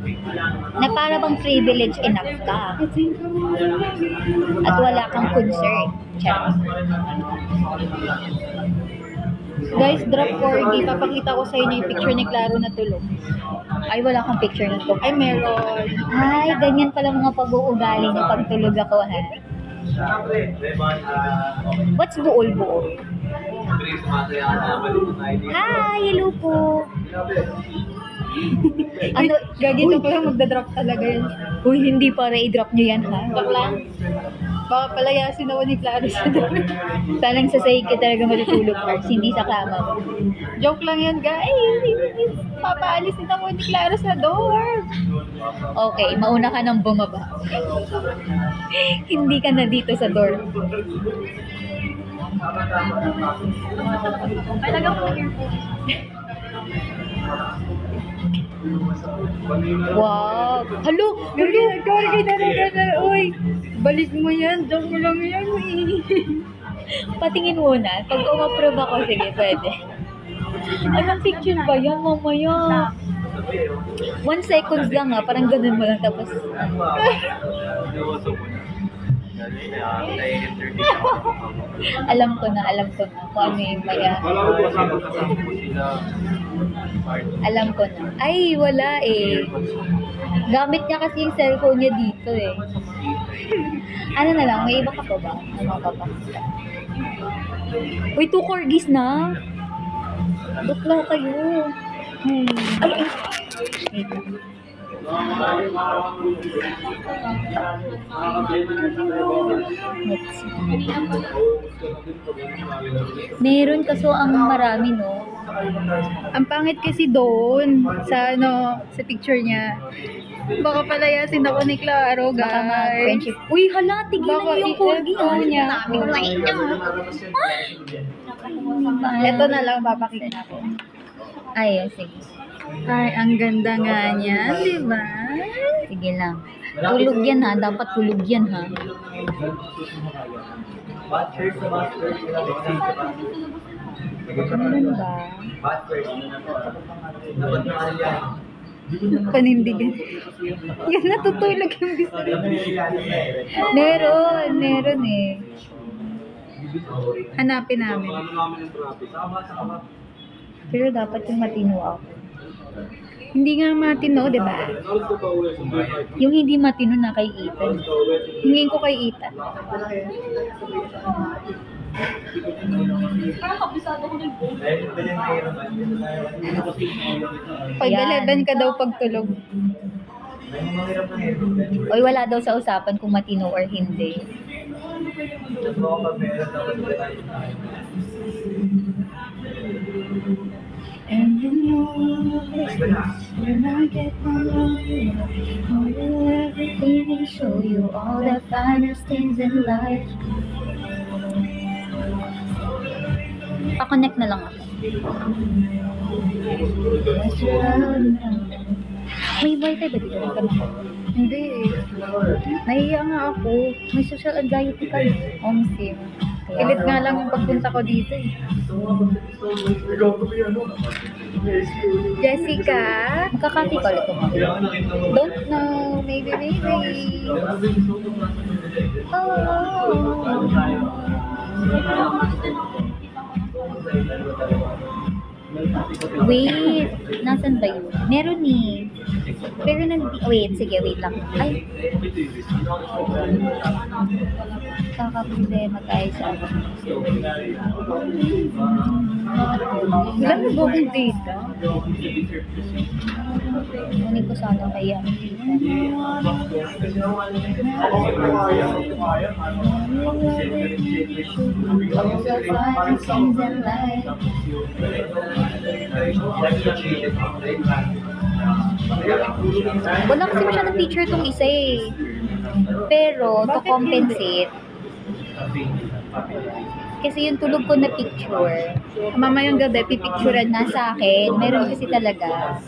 na para bang privilege enough ka, at wala kang concern. Charot. Guys, drop 4D. Papakita ko sa inyo yung picture ni Claro na tulog. Ay, wala kang picture nito. Ay, meron. Ay, ganyan pala mga pag-uugali na pagtulog ako, ha? What's buol-buol? Hi, hello po. Ano, Gagi, ito ko lang magdadrop talaga yun. Uy, hindi para i-drop nyo yan, ha? Joke lang. Baka palayasin ako ni Clara sa door. Parang sa sahig ka talaga matutulog, Mars, hindi sa kama mo. Joke lang yun, guys. Papaalis din ako ni Clara sa door. Okay, mauna ka nang bumaba. Hindi ka na dito sa door. Talaga po earphone. Wow! Halo! Gawin na. Uy, balik mo yan. Joke lang yan. Patingin muna. Pag umapprove ako, sige, pwede. Anong picture ba yan, mamaya? 1 seconds lang ha, parang ganun mo lang, tapos alam ko na kung ano yung maya. Alam ko na. Ay, wala eh. Gamit niya kasi yung cellphone niya dito eh. Ano na lang, may iba ka pa ba? Ano ka pa? Uy, 2 corgis na. Dukla kayo. Ay. Wait lang. Let's see. Meron kaso ang marami, no? Ang pangit kasi doon sa sa picture niya. Baka palayasin ako ni Claro, guys. Baka mag-friendship. Uy, hala, tigilan Baka niyo yung corgi. i-ano niya. Ito na lang papakita ko. Ay, sige. Ay, ang ganda nga niya, di ba? Sige lang. Tulog yan ha. Dapat tulog yan ha. Meron ba? Panindigan. Yan, natutulog yung gusto. Meron eh. Hanapin namin. Pero dapat yung matino ako. Hindi nga matino, di ba? Yung hindi matino na kay Ethan. Hingin ko kay Ethan. Parang kabisado ko ng phone. Pag 11 ka daw pagtulog. Oy, wala daw sa usapan kung matino or hindi. And you know, when I get my love, I will everything and show you all the finest things in life. Pa-connect na lang ako. May wifi ba dito? Hindi eh. Nahiya nga ako. May social anxiety ka. Sim. Kilit nga lang yung pagpunta ko dito eh. Jessica? Magkakati ka ulit ako. Don't know. Maybe. Wait, nasan ba yun? Meron eh. Pero wait, sige, wait lang. Ay. Kakaproblema tayo sa ano. Wala na ba akong data? Kunin ko sana kaya. Wala kasi masyadong picture tong isa eh. Pero, to compensate, kasi yung tulog ko na picture, Mamayang gabi, pipicturean na. nasa akin, meron kasi talaga.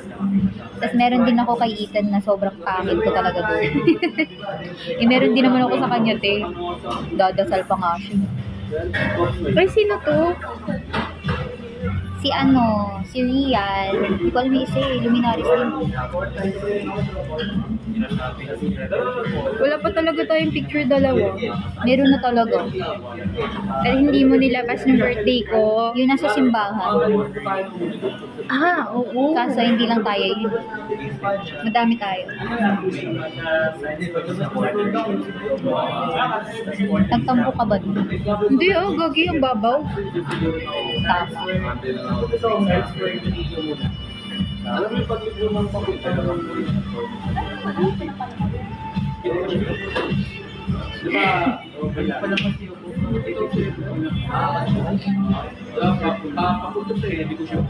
Tapos meron din ako kay Ethan na sobrang pangit ko talaga doon. Meron din naman ako sa kanya, te. Dadasal pa nga siya. Ay, sino to? Si Rian. Hindi ko alam yung isa eh. Luminaris din. Wala pa talaga tayong picture dalawa. Meron na talaga. Pero hindi mo nilabas ng birthday ko. Yung nasa simbahan. Oo. Kaso hindi lang tayo yun. Madami tayo. Nagtampo ka ba doon? Hindi, gagi ang babaw. Tama.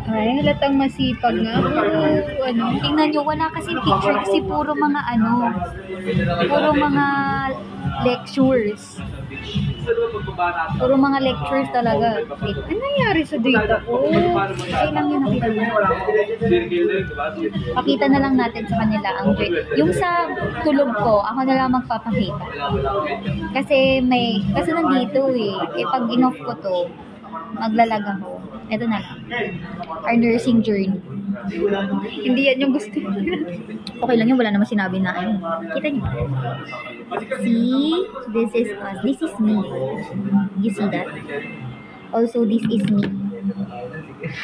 Ay, halatang masipag nga. Pero, ano, Tingnan nyo, wala kasi picture kasi puro mga puro mga lectures. Puro mga lectures talaga. Wait, ano nangyari sa data ko? okay lang yun nakita mo. Pakita na lang natin sa kanila ang yung sa tulog ko, ako na lang magpapakita. Kasi nandito pag in-off ko to, maglalag ako. Ito na lang. Our nursing journey. Hindi yan yung gusto ko. Okay lang yun, wala naman sinabi na Kita niyo. See, this is us. This is me. You see that? Also, this is me.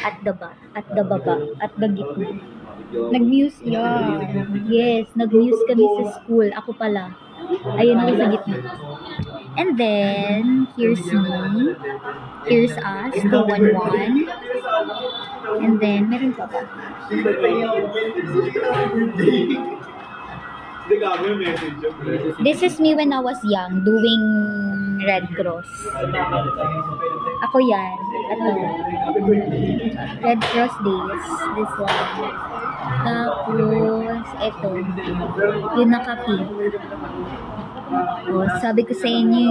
At the back, at the baba, at the gitna. Nag-muse, yeah. Yes, nag-muse kami sa school. Ako pala. Ayun ako sa gitna. And then, here's me. Here's us, 211. And then, meron pa ba? This is me when I was young, doing Red Cross. Ako yan. Ito. Red Cross days. This one. Tapos, ito. Yung naka-pink. Sabi ko sa inyo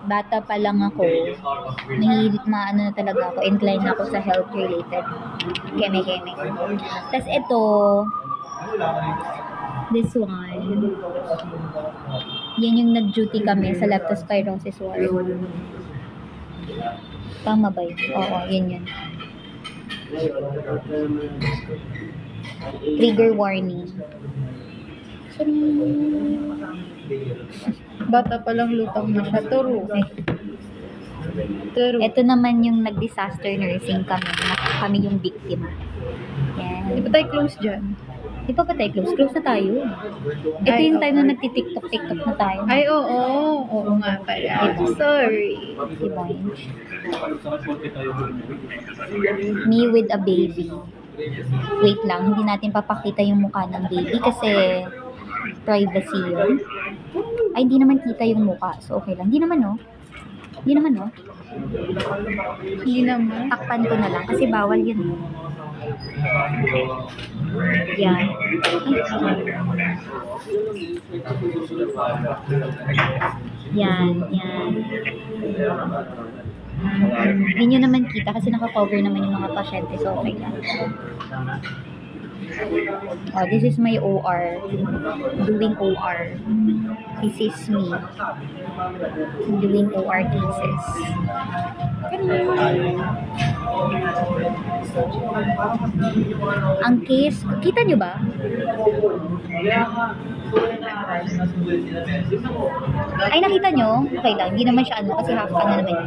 bata pa lang ako. Na talaga ako. Inclined ako sa health-related. Keme-keme. Tapos ito, this one. Yan yung nag-duty kami sa leptospirosis ward. Tama ba yun? Oo, yun. Trigger warning. Bata pa lang lutang na siya. Turo. Ito naman yung nag-disaster nursing kami. Kami yung biktima. Yan. Di ba tayo close dyan? Di ba tayo close? Close na tayo. Ito yung time na nagtitiktok na tayo. Ay, oo. Oo nga pala. Sorry. Si Boinch. Me with a baby. Wait lang, hindi natin papakita yung mukha ng baby kasi privacy yun. Ay, hindi naman kita yung mukha. So, okay lang. Hindi naman, no? Hindi naman. Takpan ko na lang kasi bawal yun. Yan. Yan. Hindi nyo naman kita kasi naka-cover naman yung mga pasyente. So, okay lang. Oh, this is my OR. Doing OR. This is me. Doing OR cases. Ang case, kita nyo ba? Ay, nakita nyo? Okay lang. Hindi naman siya kasi half naman yun.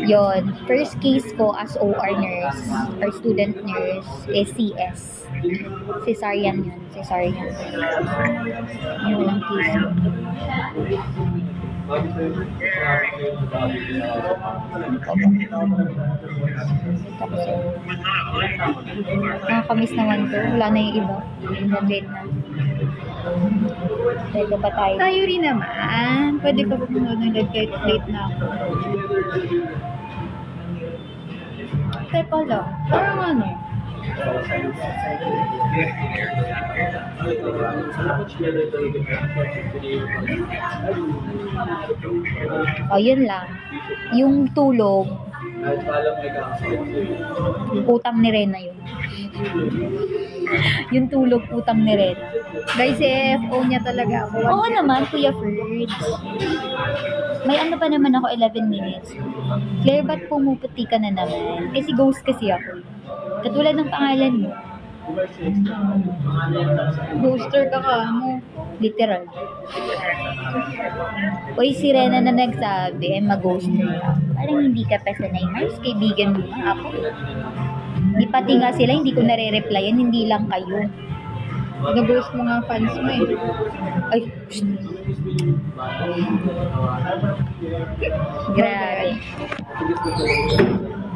Yon, first case ko as OR nurse or student nurse is CS. Cesarean yun. Yun lang case ko. Tapos yun. Nakakamiss naman to. Wala na yung iba. Nag-late na. Pwede pa tayo. Tayo rin naman. Pwede ka pumunod ng late na ako. Teka lang. Parang ano? Yun lang. Yung tulog, utang ni Rena yun. Yung tulog, utang ni Rena. Guys, CFO niya talaga ako. Oo naman, Kuya Ferds. May ano pa naman ako, 11 minutes. Claire, ba't pumuputi ka na naman? Kasi ghost kasi ako. Katulad ng pangalan mo. Booster ka mo. Literal. Uy, si Rena na nagsabi, mag-ghost na. Parang hindi ka pa sanay, Mars. Kaibigan mo nga ako. Di pati nga sila, hindi ko nare-replyan, hindi lang kayo. Nag-ghost mo nga fans mo Ay, psst. Grabe.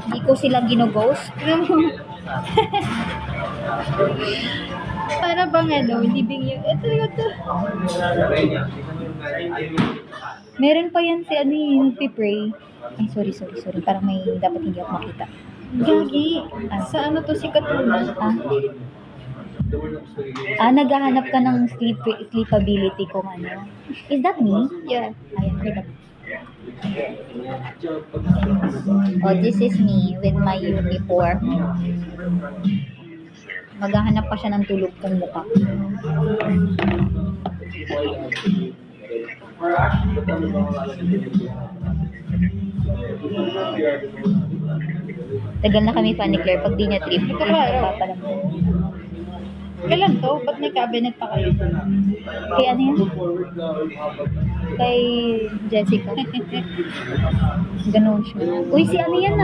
Hindi ko sila ginoghost. Para bang living you. Ito. Meron pa yan si nagpipray. Ay, sorry. Parang may dapat hindi ako makita. Gagi. Sa ano to si Katuna? Naghahanap ka ng sleepability kung ano. Is that me? Yeah. Ayan, kita mo. Oh, this is me with my uniform. Maghahanap pa siya ng tulog kong mukha. Tagal na kami pa ni Claire. Pag di niya trip, papalambo. Kailan to? Ba't may cabinet pa kayo? Kay ano yan? Kay Jessica. Ganun siya. Uy, si ano yan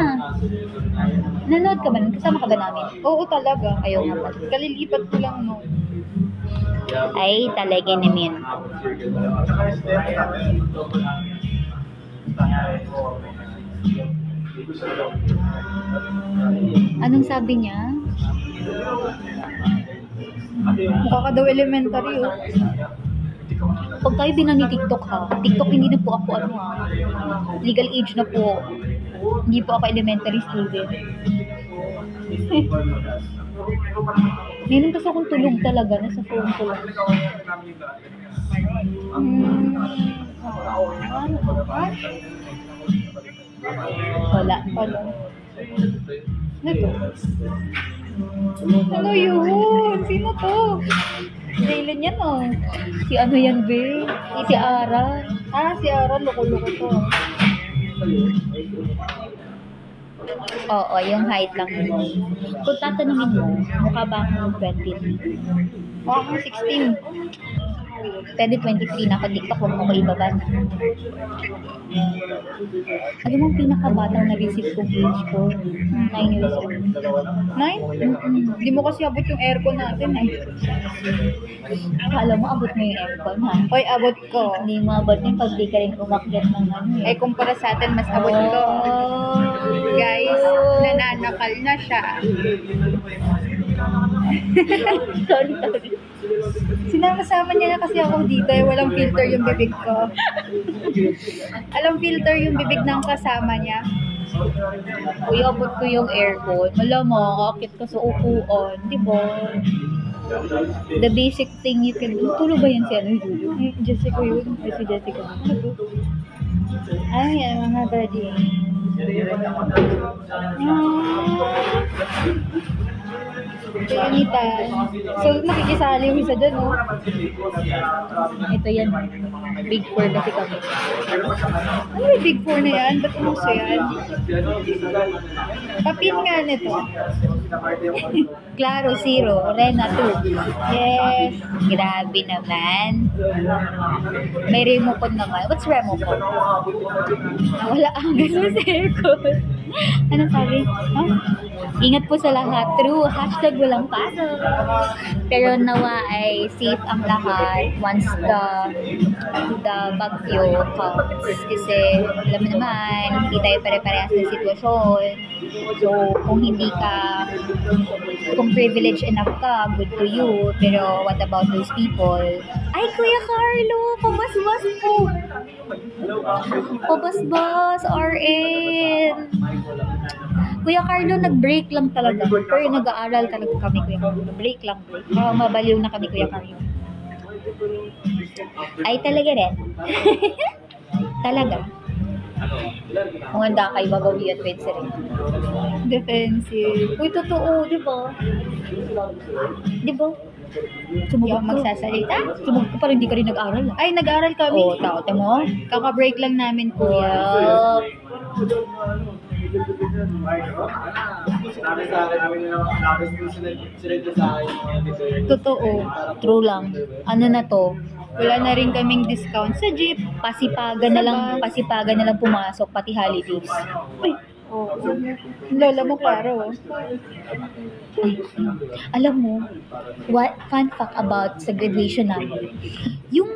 Nanood ka ba nun? Kasama ka ba namin? Oo talaga. Ayaw nga pala. Kalilipat ko lang no. Ay, talaga naman. Anong sabi niya? Mukha ka daw elementary Pag tayo binani TikTok TikTok hindi na po ako legal age na po. Hindi po ako elementary student. Meron kasi akong tulog talaga nasa phone ko lang. Wala. Ano yun? Sino to? Jalen yan Si ano yan, be? Si Ara. Si Ara, loko-loko to. Oo, yung height lang. Kung tatanungin mo, mukha ba akong 20? Mukha kang 16. Pwede 23 na ako TikTok, huwag mo ko ibaba na. Alam mo, pinakabatang na-receive kong age ko, 9 years old. 9? Hindi mo kasi abot yung aircon natin Akala mo, abot mo yung aircon, Hoy, abot ko. Hindi mo abot yung pag di ka rin umakyat ng Kumpara sa atin, mas abot ko. Guys, nananakal na siya. Sorry. Sinasama niya na kasi ako dito walang filter yung bibig ko. Alam filter yung bibig ng kasama niya. Uy, abot ko yung aircon. Alam mo, kakakit ka sa upuan. Diba? The basic thing you can do. Tulog ba yan si Julio? Jessica yun. Si Jessica. Ay, mga buddy. Anita. So, makikisali yung isa dyan, Ito yan. Big 4 kasi kami. Ano yung big 4 na yan? Ba't umuso yan? Papin nga nito. Claro, 0. Rena, 2. Yes. Grabe naman. May remote naman. What's remote? Wala ang gusto sa aircon. Anong sabi? Ingat po sa lahat. True. Hashtag walang pasok. Pero nawa ay safe ang lahat once the bagyo comes. Kasi alam mo naman, hindi tayo pare-parehas ng sitwasyon. So, kung privileged enough ka, good to you. Pero what about those people? Ay, Kuya Carlo! Pabasbas po! Pabasbas! RN! Kuya Carlo, nag-break lang talaga. Pero nag-aaral talaga kami, Kuya Carlo. Break lang. Mabaliw na kami, Kuya Carlo. Ay, talaga rin. Talaga. Kung handa kayo magawi at pwede rin. Defensive. Uy, totoo, di ba? Di ba? Sumugod ka. Magsasalita? Sumugod ka pa rin, hindi ka rin nag-aaral. Ay, nag-aral kami. Oo, tao, mo. Kaka-break lang namin, kuya. Wow. Totoo. True lang. Ano na to? Wala na rin kaming discount sa jeep. Pasipagan na lang pumasok, pati holidays. Uy, Oo. Lola mo, klaro. Alam mo, what fun fact about sa graduation namin, yung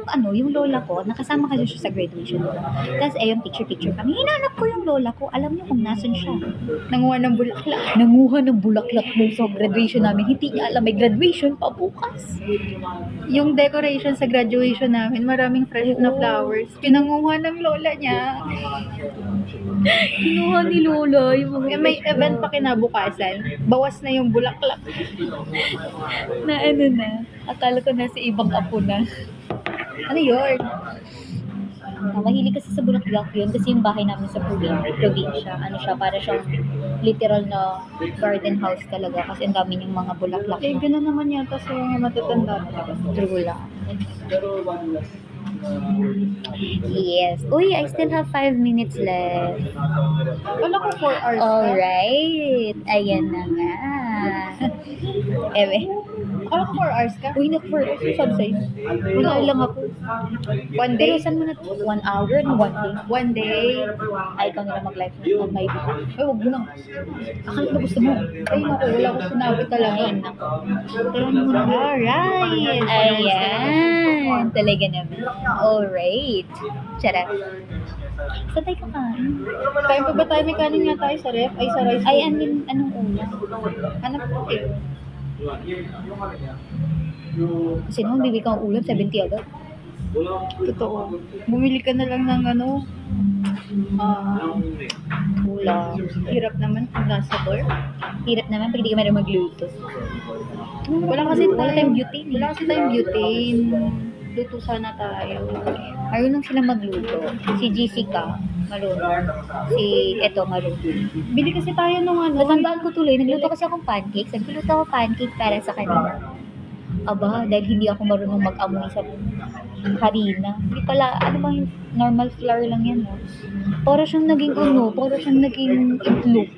lola ko, nakasama kasi siya sa graduation ko. Tapos, yung picture kami. Hinanap ko yung lola ko. Alam niyo kung nasan siya. Nanguha ng bulaklak. Nanguha ng bulaklak nung sa graduation namin. Hindi niya alam, may graduation pa bukas. Yung decoration sa graduation namin, maraming fresh na flowers. Pinanguha ng lola niya. Kinuha ni lola yung mga May event pa kinabukasan. Bawas na yung bulaklak. na akala ko nasa ibang apo na. Ano yun? Mahilig kasi sa bulaklak yun kasi yung bahay namin sa probinsya. Ano siya, para siyang literal na garden house talaga kasi ang dami yung mga bulaklak. Eh, gano'n naman yata sa mga matatanda talaga. True lang. Yes. Uy, I still have 5 minutes left. Wala ko 4 hours. Alright. Ayan na nga. Ewe. Wala ko 4 hours ka. Uy, na 4 hours. Sabi sa'yo. Wala lang ako. 1 Pero day. saan mo na 1 hour na 1 day? 1 day. Ay, ikaw nila mag-live na may buka. Ay, wag mo lang. Akala ko gusto mo. Ay, naku, wala ko sinabi talaga. Ayun na. Alright. Ayan. Talaga naman. Alright. Charot. Saan tayo kakain? Kain pa ba tayo? May kanin nga tayo sa ref? Ay, sa rice. Ay, anong una? Hanap ko eh. Kasi naman, bibig kang ulam, 70 agad. Totoo. Bumili ka na lang ng ano. Ulam. Hirap naman kung nasa door. Hirap naman pag hindi ka meron magluto. Wala tayong butane. Wala kasi tayong butane. Luto sana tayo. Marunong sila magluto. Si Jessica, marunong. Si Eto, marunong. Bili kasi tayo nung ano. Natandaan ko tuloy, nagluto kasi akong pancakes. Nagluto ako pancake para sa kanila. Aba, dahil hindi ako marunong mag-amoy sa harina. Hindi pala, ano ba yung normal flour lang yan, no? Para siyang naging itlog.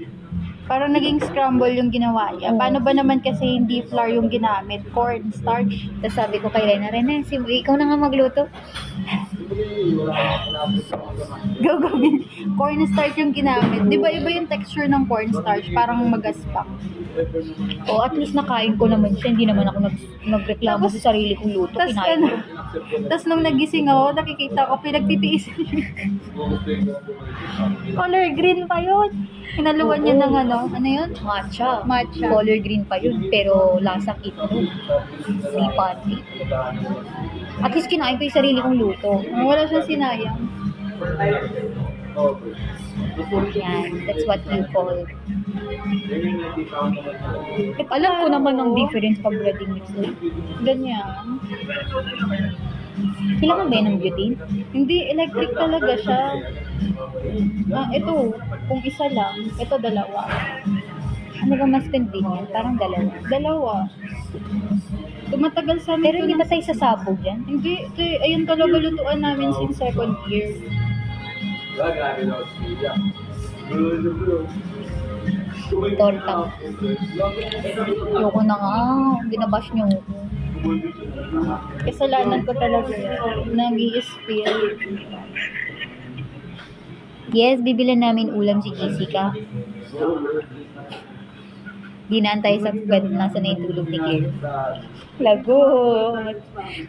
Parang naging scramble yung ginawa niya. Oo. Paano ba naman kasi hindi flour yung ginamit? Corn starch. Tapos sabi ko kay Rena, ikaw na nga magluto. Gagawin. Corn starch yung ginamit. Di ba iba yung texture ng corn starch? Parang magaspak. O at least nakain ko naman siya. Hindi naman ako nagreklamo sa sarili kong luto. Tapos Kinain ano, ko. tas nung nagising ako, nakikita ko, pinagtitiisan niya. Color green pa yun. Hinaluan niya ng ano yun? Matcha. Matcha. Color green pa yun. Pero lasang itlog. Hindi pancake. At least kinain ko yung sarili kong luto. Wala siyang sinayang. Yan. That's what you call. Alam ko naman ang difference pag breading mix. Ganyan. Kailangan ba yun ng butane? Hindi, electric talaga siya. Ito, kung isa lang, ito dalawa. Ano ba mas convenient? Parang dalawa. Dalawa. Tumatagal sa amin. Pero hindi ba tayo sasabog yan? Hindi, ayun talaga lutuan namin since second year. Tortang. Ayoko na nga. Binabash niyo ako. Kasalanan ko talaga yun. Nag-i-spill. Yes, bibilan namin ulam si Jessica. Dinaantay sa bed nasa na yung tulog ni Claire. Lagot!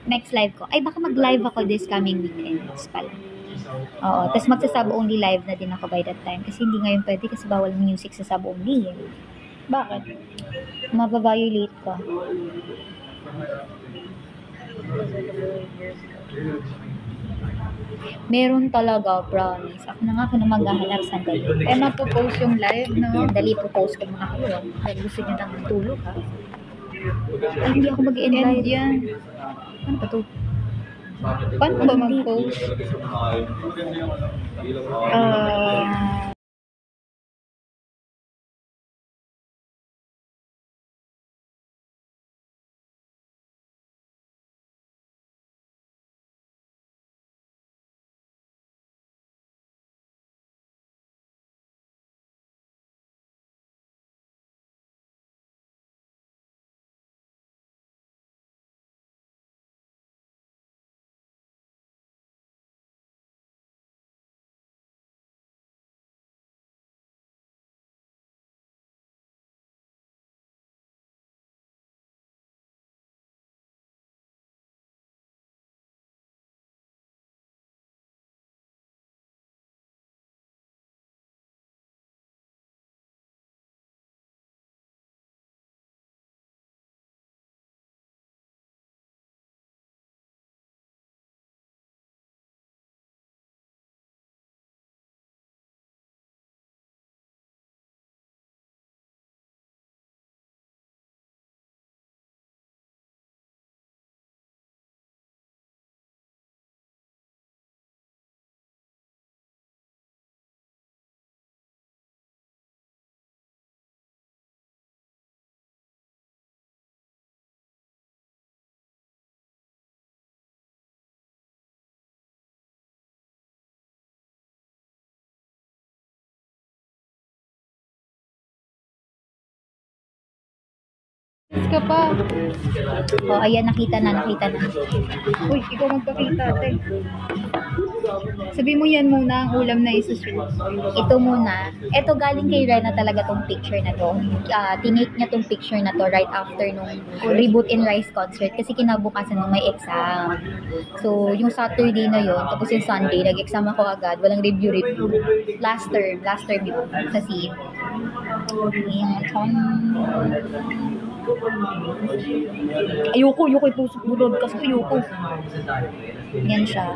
Next live ko. Ay, baka mag-live ako this coming weekends pala. Oo, tapos magsa-sub only live na din ako by that time. Kasi hindi ngayon pwede kasi bawal music sa sub only. Bakit? Mababiolate ka. Meron talaga, promise. Ako na maghahanap sandali. Magpo-post yung live, no? Dali po post ko muna kayo. Dahil gusto nyo ng tulog, ha? Ay, hindi ako End mag-invite. yan. Ano ba to? Paano ba mag-post? Yes ka pa. Oh, ayan, nakita na. Uy, ikaw magpakita, ate. Sabi mo yan muna ang ulam na isusunod. Ito muna. Ito galing kay Rena talaga tong picture na to. Tinake niya tong picture na to right after nung Reboot in Rise concert kasi kinabukasan nung may exam. So, yung Saturday na yon, tapos yung Sunday, nag-exam ako agad. Walang review. Last term yun sa CE. Ayoko ipusok bulog kasi ayoko. Yan siya.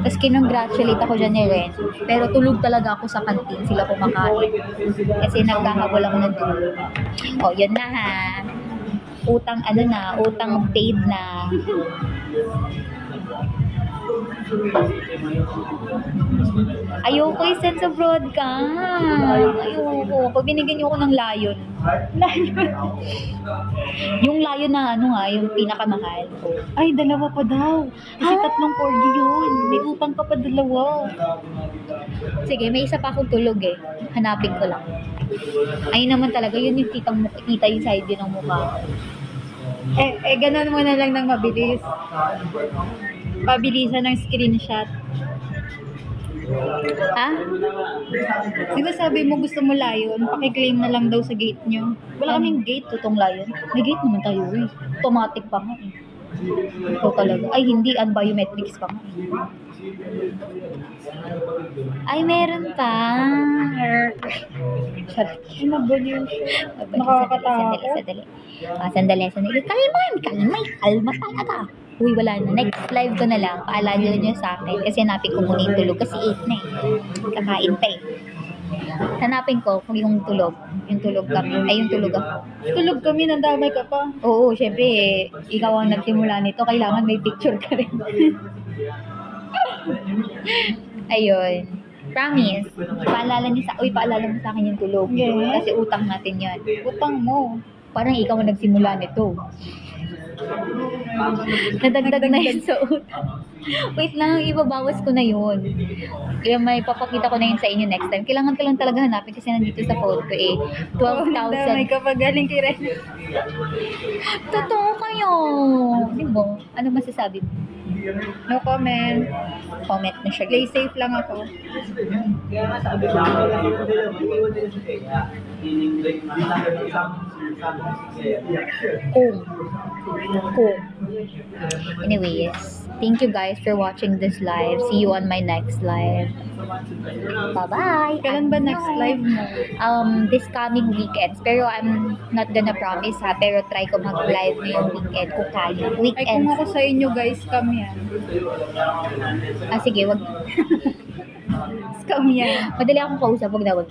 Tapos kinongratulate ako dyan ni Ren. Pero tulog talaga ako sa kantin. Sila kumakain. Kasi nagkahabol ako ng tulog. O, yun na ha. Utang paid na. Ayoko i-send sa broadcast. Ayoko. Pag binigyan niyo ako ng lion. Yung lion na yung pinakamahal. Ay, dalawa pa daw. Kasi tatlong corgi yun. May utang ka pa dalawa. Sige, may isa pa akong tulog eh. Hanapin ko lang. Ayun naman talaga, yun yung kita yung side yun ng mukha. Ganun mo na lang ng mabilis. Pabilisan ng screenshot. Ha? Sinasabi mo gusto mo layon, pakiklaim na lang daw sa gate nyo. Wala kaming gate, tutong lion. May gate naman tayo eh. Automatic pa nga eh. Ito talaga. Ay, hindi. Biometrics pa nga eh. Ay, meron pa. Charot. Ay, mabaliw siya. Nakakatakot. Sandali. Kalma talaga. Uy, wala na. Next live ko na lang. Paalala nyo sa akin. Kasi hanapin ko muna yung tulog. Kasi 8 na eh. Kakain pa eh. Hanapin ko kung yung tulog. Yung tulog kami. Ay, yung tulog ako. Tulog kami, nandamay ka pa. Oo, syempre, ikaw ang nagsimula nito. Kailangan may picture ka rin. Ayun. Promise. Paalala mo sa akin yung tulog. Yes. Kasi utang natin yan. Utang mo. Parang ikaw ang nagsimula nito. Nadagdag na yun sa utang. Wait lang, ibabawas ko na yun. Kaya may papakita ko na yun sa inyo next time. Kailangan ko lang talaga hanapin kasi nandito sa phone ko eh. 12,000. May kapagaling kay Ren. Totoo kayo. Di ba? Ano masasabi mo? No comment. Comment na siya. Play safe lang ako. Kung. Anyways, thank you guys for watching this live. See you on my next live. Bye-bye. Kailan ba next live mo? This coming weekends. Pero I'm not gonna promise ha. Pero try ko mag-live ngayong weekend kung kaya. Ay, kung Weekends. ako sa inyo guys, scam yan. Sige, wag. Scam yan. Madali akong kausap, wag na.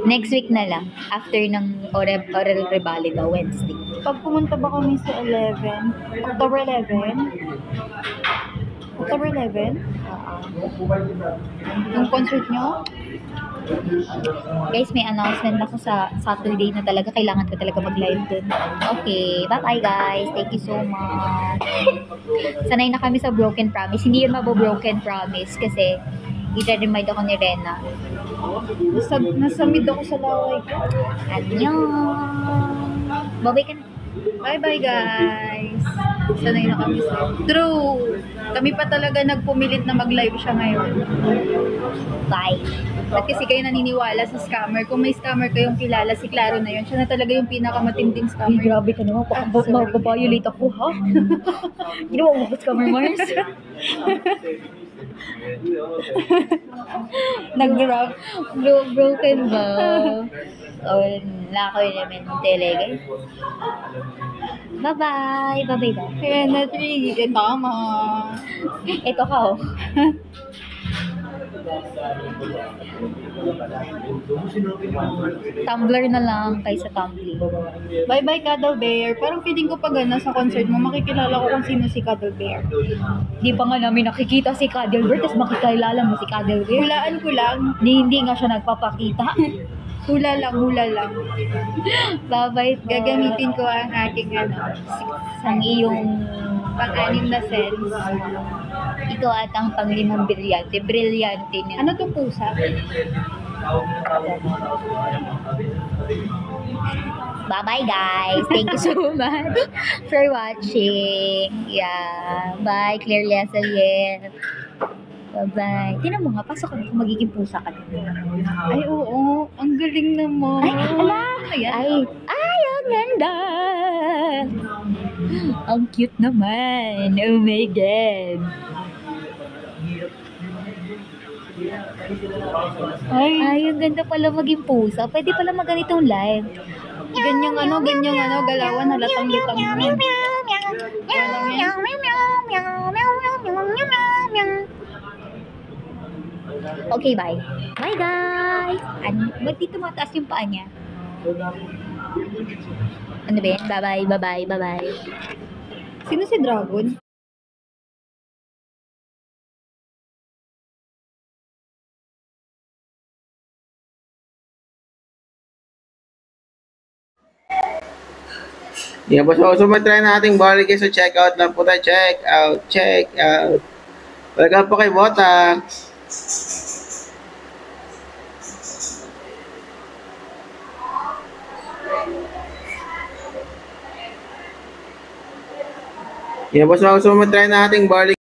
Next week na lang. After ng oral rebali daw, Wednesday. Pag pumunta ba kami sa 11? October 11? October 11? Yung concert nyo? Guys, may announcement ako sa Saturday na talaga. Kailangan ko talaga mag-live dun. Okay, bye-bye guys. Thank you so much. Sanay na kami sa Broken Promise. Hindi yun mabo-Broken Promise kasi i-remind ako ni Rena. Nasa mid ako sa laway ko. Annyeong! Babay ka na. Bye-bye guys. Sanay na kami sa... True. Kami pa talaga nagpumilit na mag-live siya ngayon. Bye. At kasi kayo naniniwala sa scammer. Kung may scammer kayong kilala, si Claro na yun. Siya na talaga yung pinakamatinding Ay, scammer. grabe ka naman. Mag-violate ako, ha? Ginawa mo ba scammer, Mars? Nag-rock. Broken ba? Nako yun naman talaga. Bye-bye. Bye-bye ba? Kaya na 3. Tama. Ito ka, oh. Tumblr na lang kaysa Tumblr. Bye-bye, Cuddle Bear. Parang feeling ko pag sa concert mo, makikilala ko kung sino si Cuddle Bear. Di pa nga namin nakikita si Cuddlebear, tapos makikilala mo si Cuddlebear. Hulaan ko lang. Hindi nga siya nagpapakita. Hula lang. Bye-bye. Gagamitin ko ang aking Ang iyong pang-anim na sense. ikaw at ang panglimang brilyante. Brilyante niya. Ano tong pusa? Bye-bye, guys. Thank you so much for watching. Yeah. Bye, Claire Lesalier. Bye-bye. Tinan mo nga, pasok ka kung magiging pusa ka din. Ay, oo. Ang galing naman. Ay, ala! Ayan. Ay, ang ganda! Ang cute naman. Oh my God. Ay, ang ganda pala maging pusa. Pwede pala maganitong live. Ganyang galawan, halatang lutang mo. Okay, bye. Bye, guys! Ba't dito mataas yung paa niya? Ano ba yan? Bye-bye, bye-bye, bye-bye. Sino si Dragon? Yeah, boss. So, matry nating balik sa checkout lang po tayo. Check out. Welcome po kay Bota. Yeah, boss. So, matry nating balik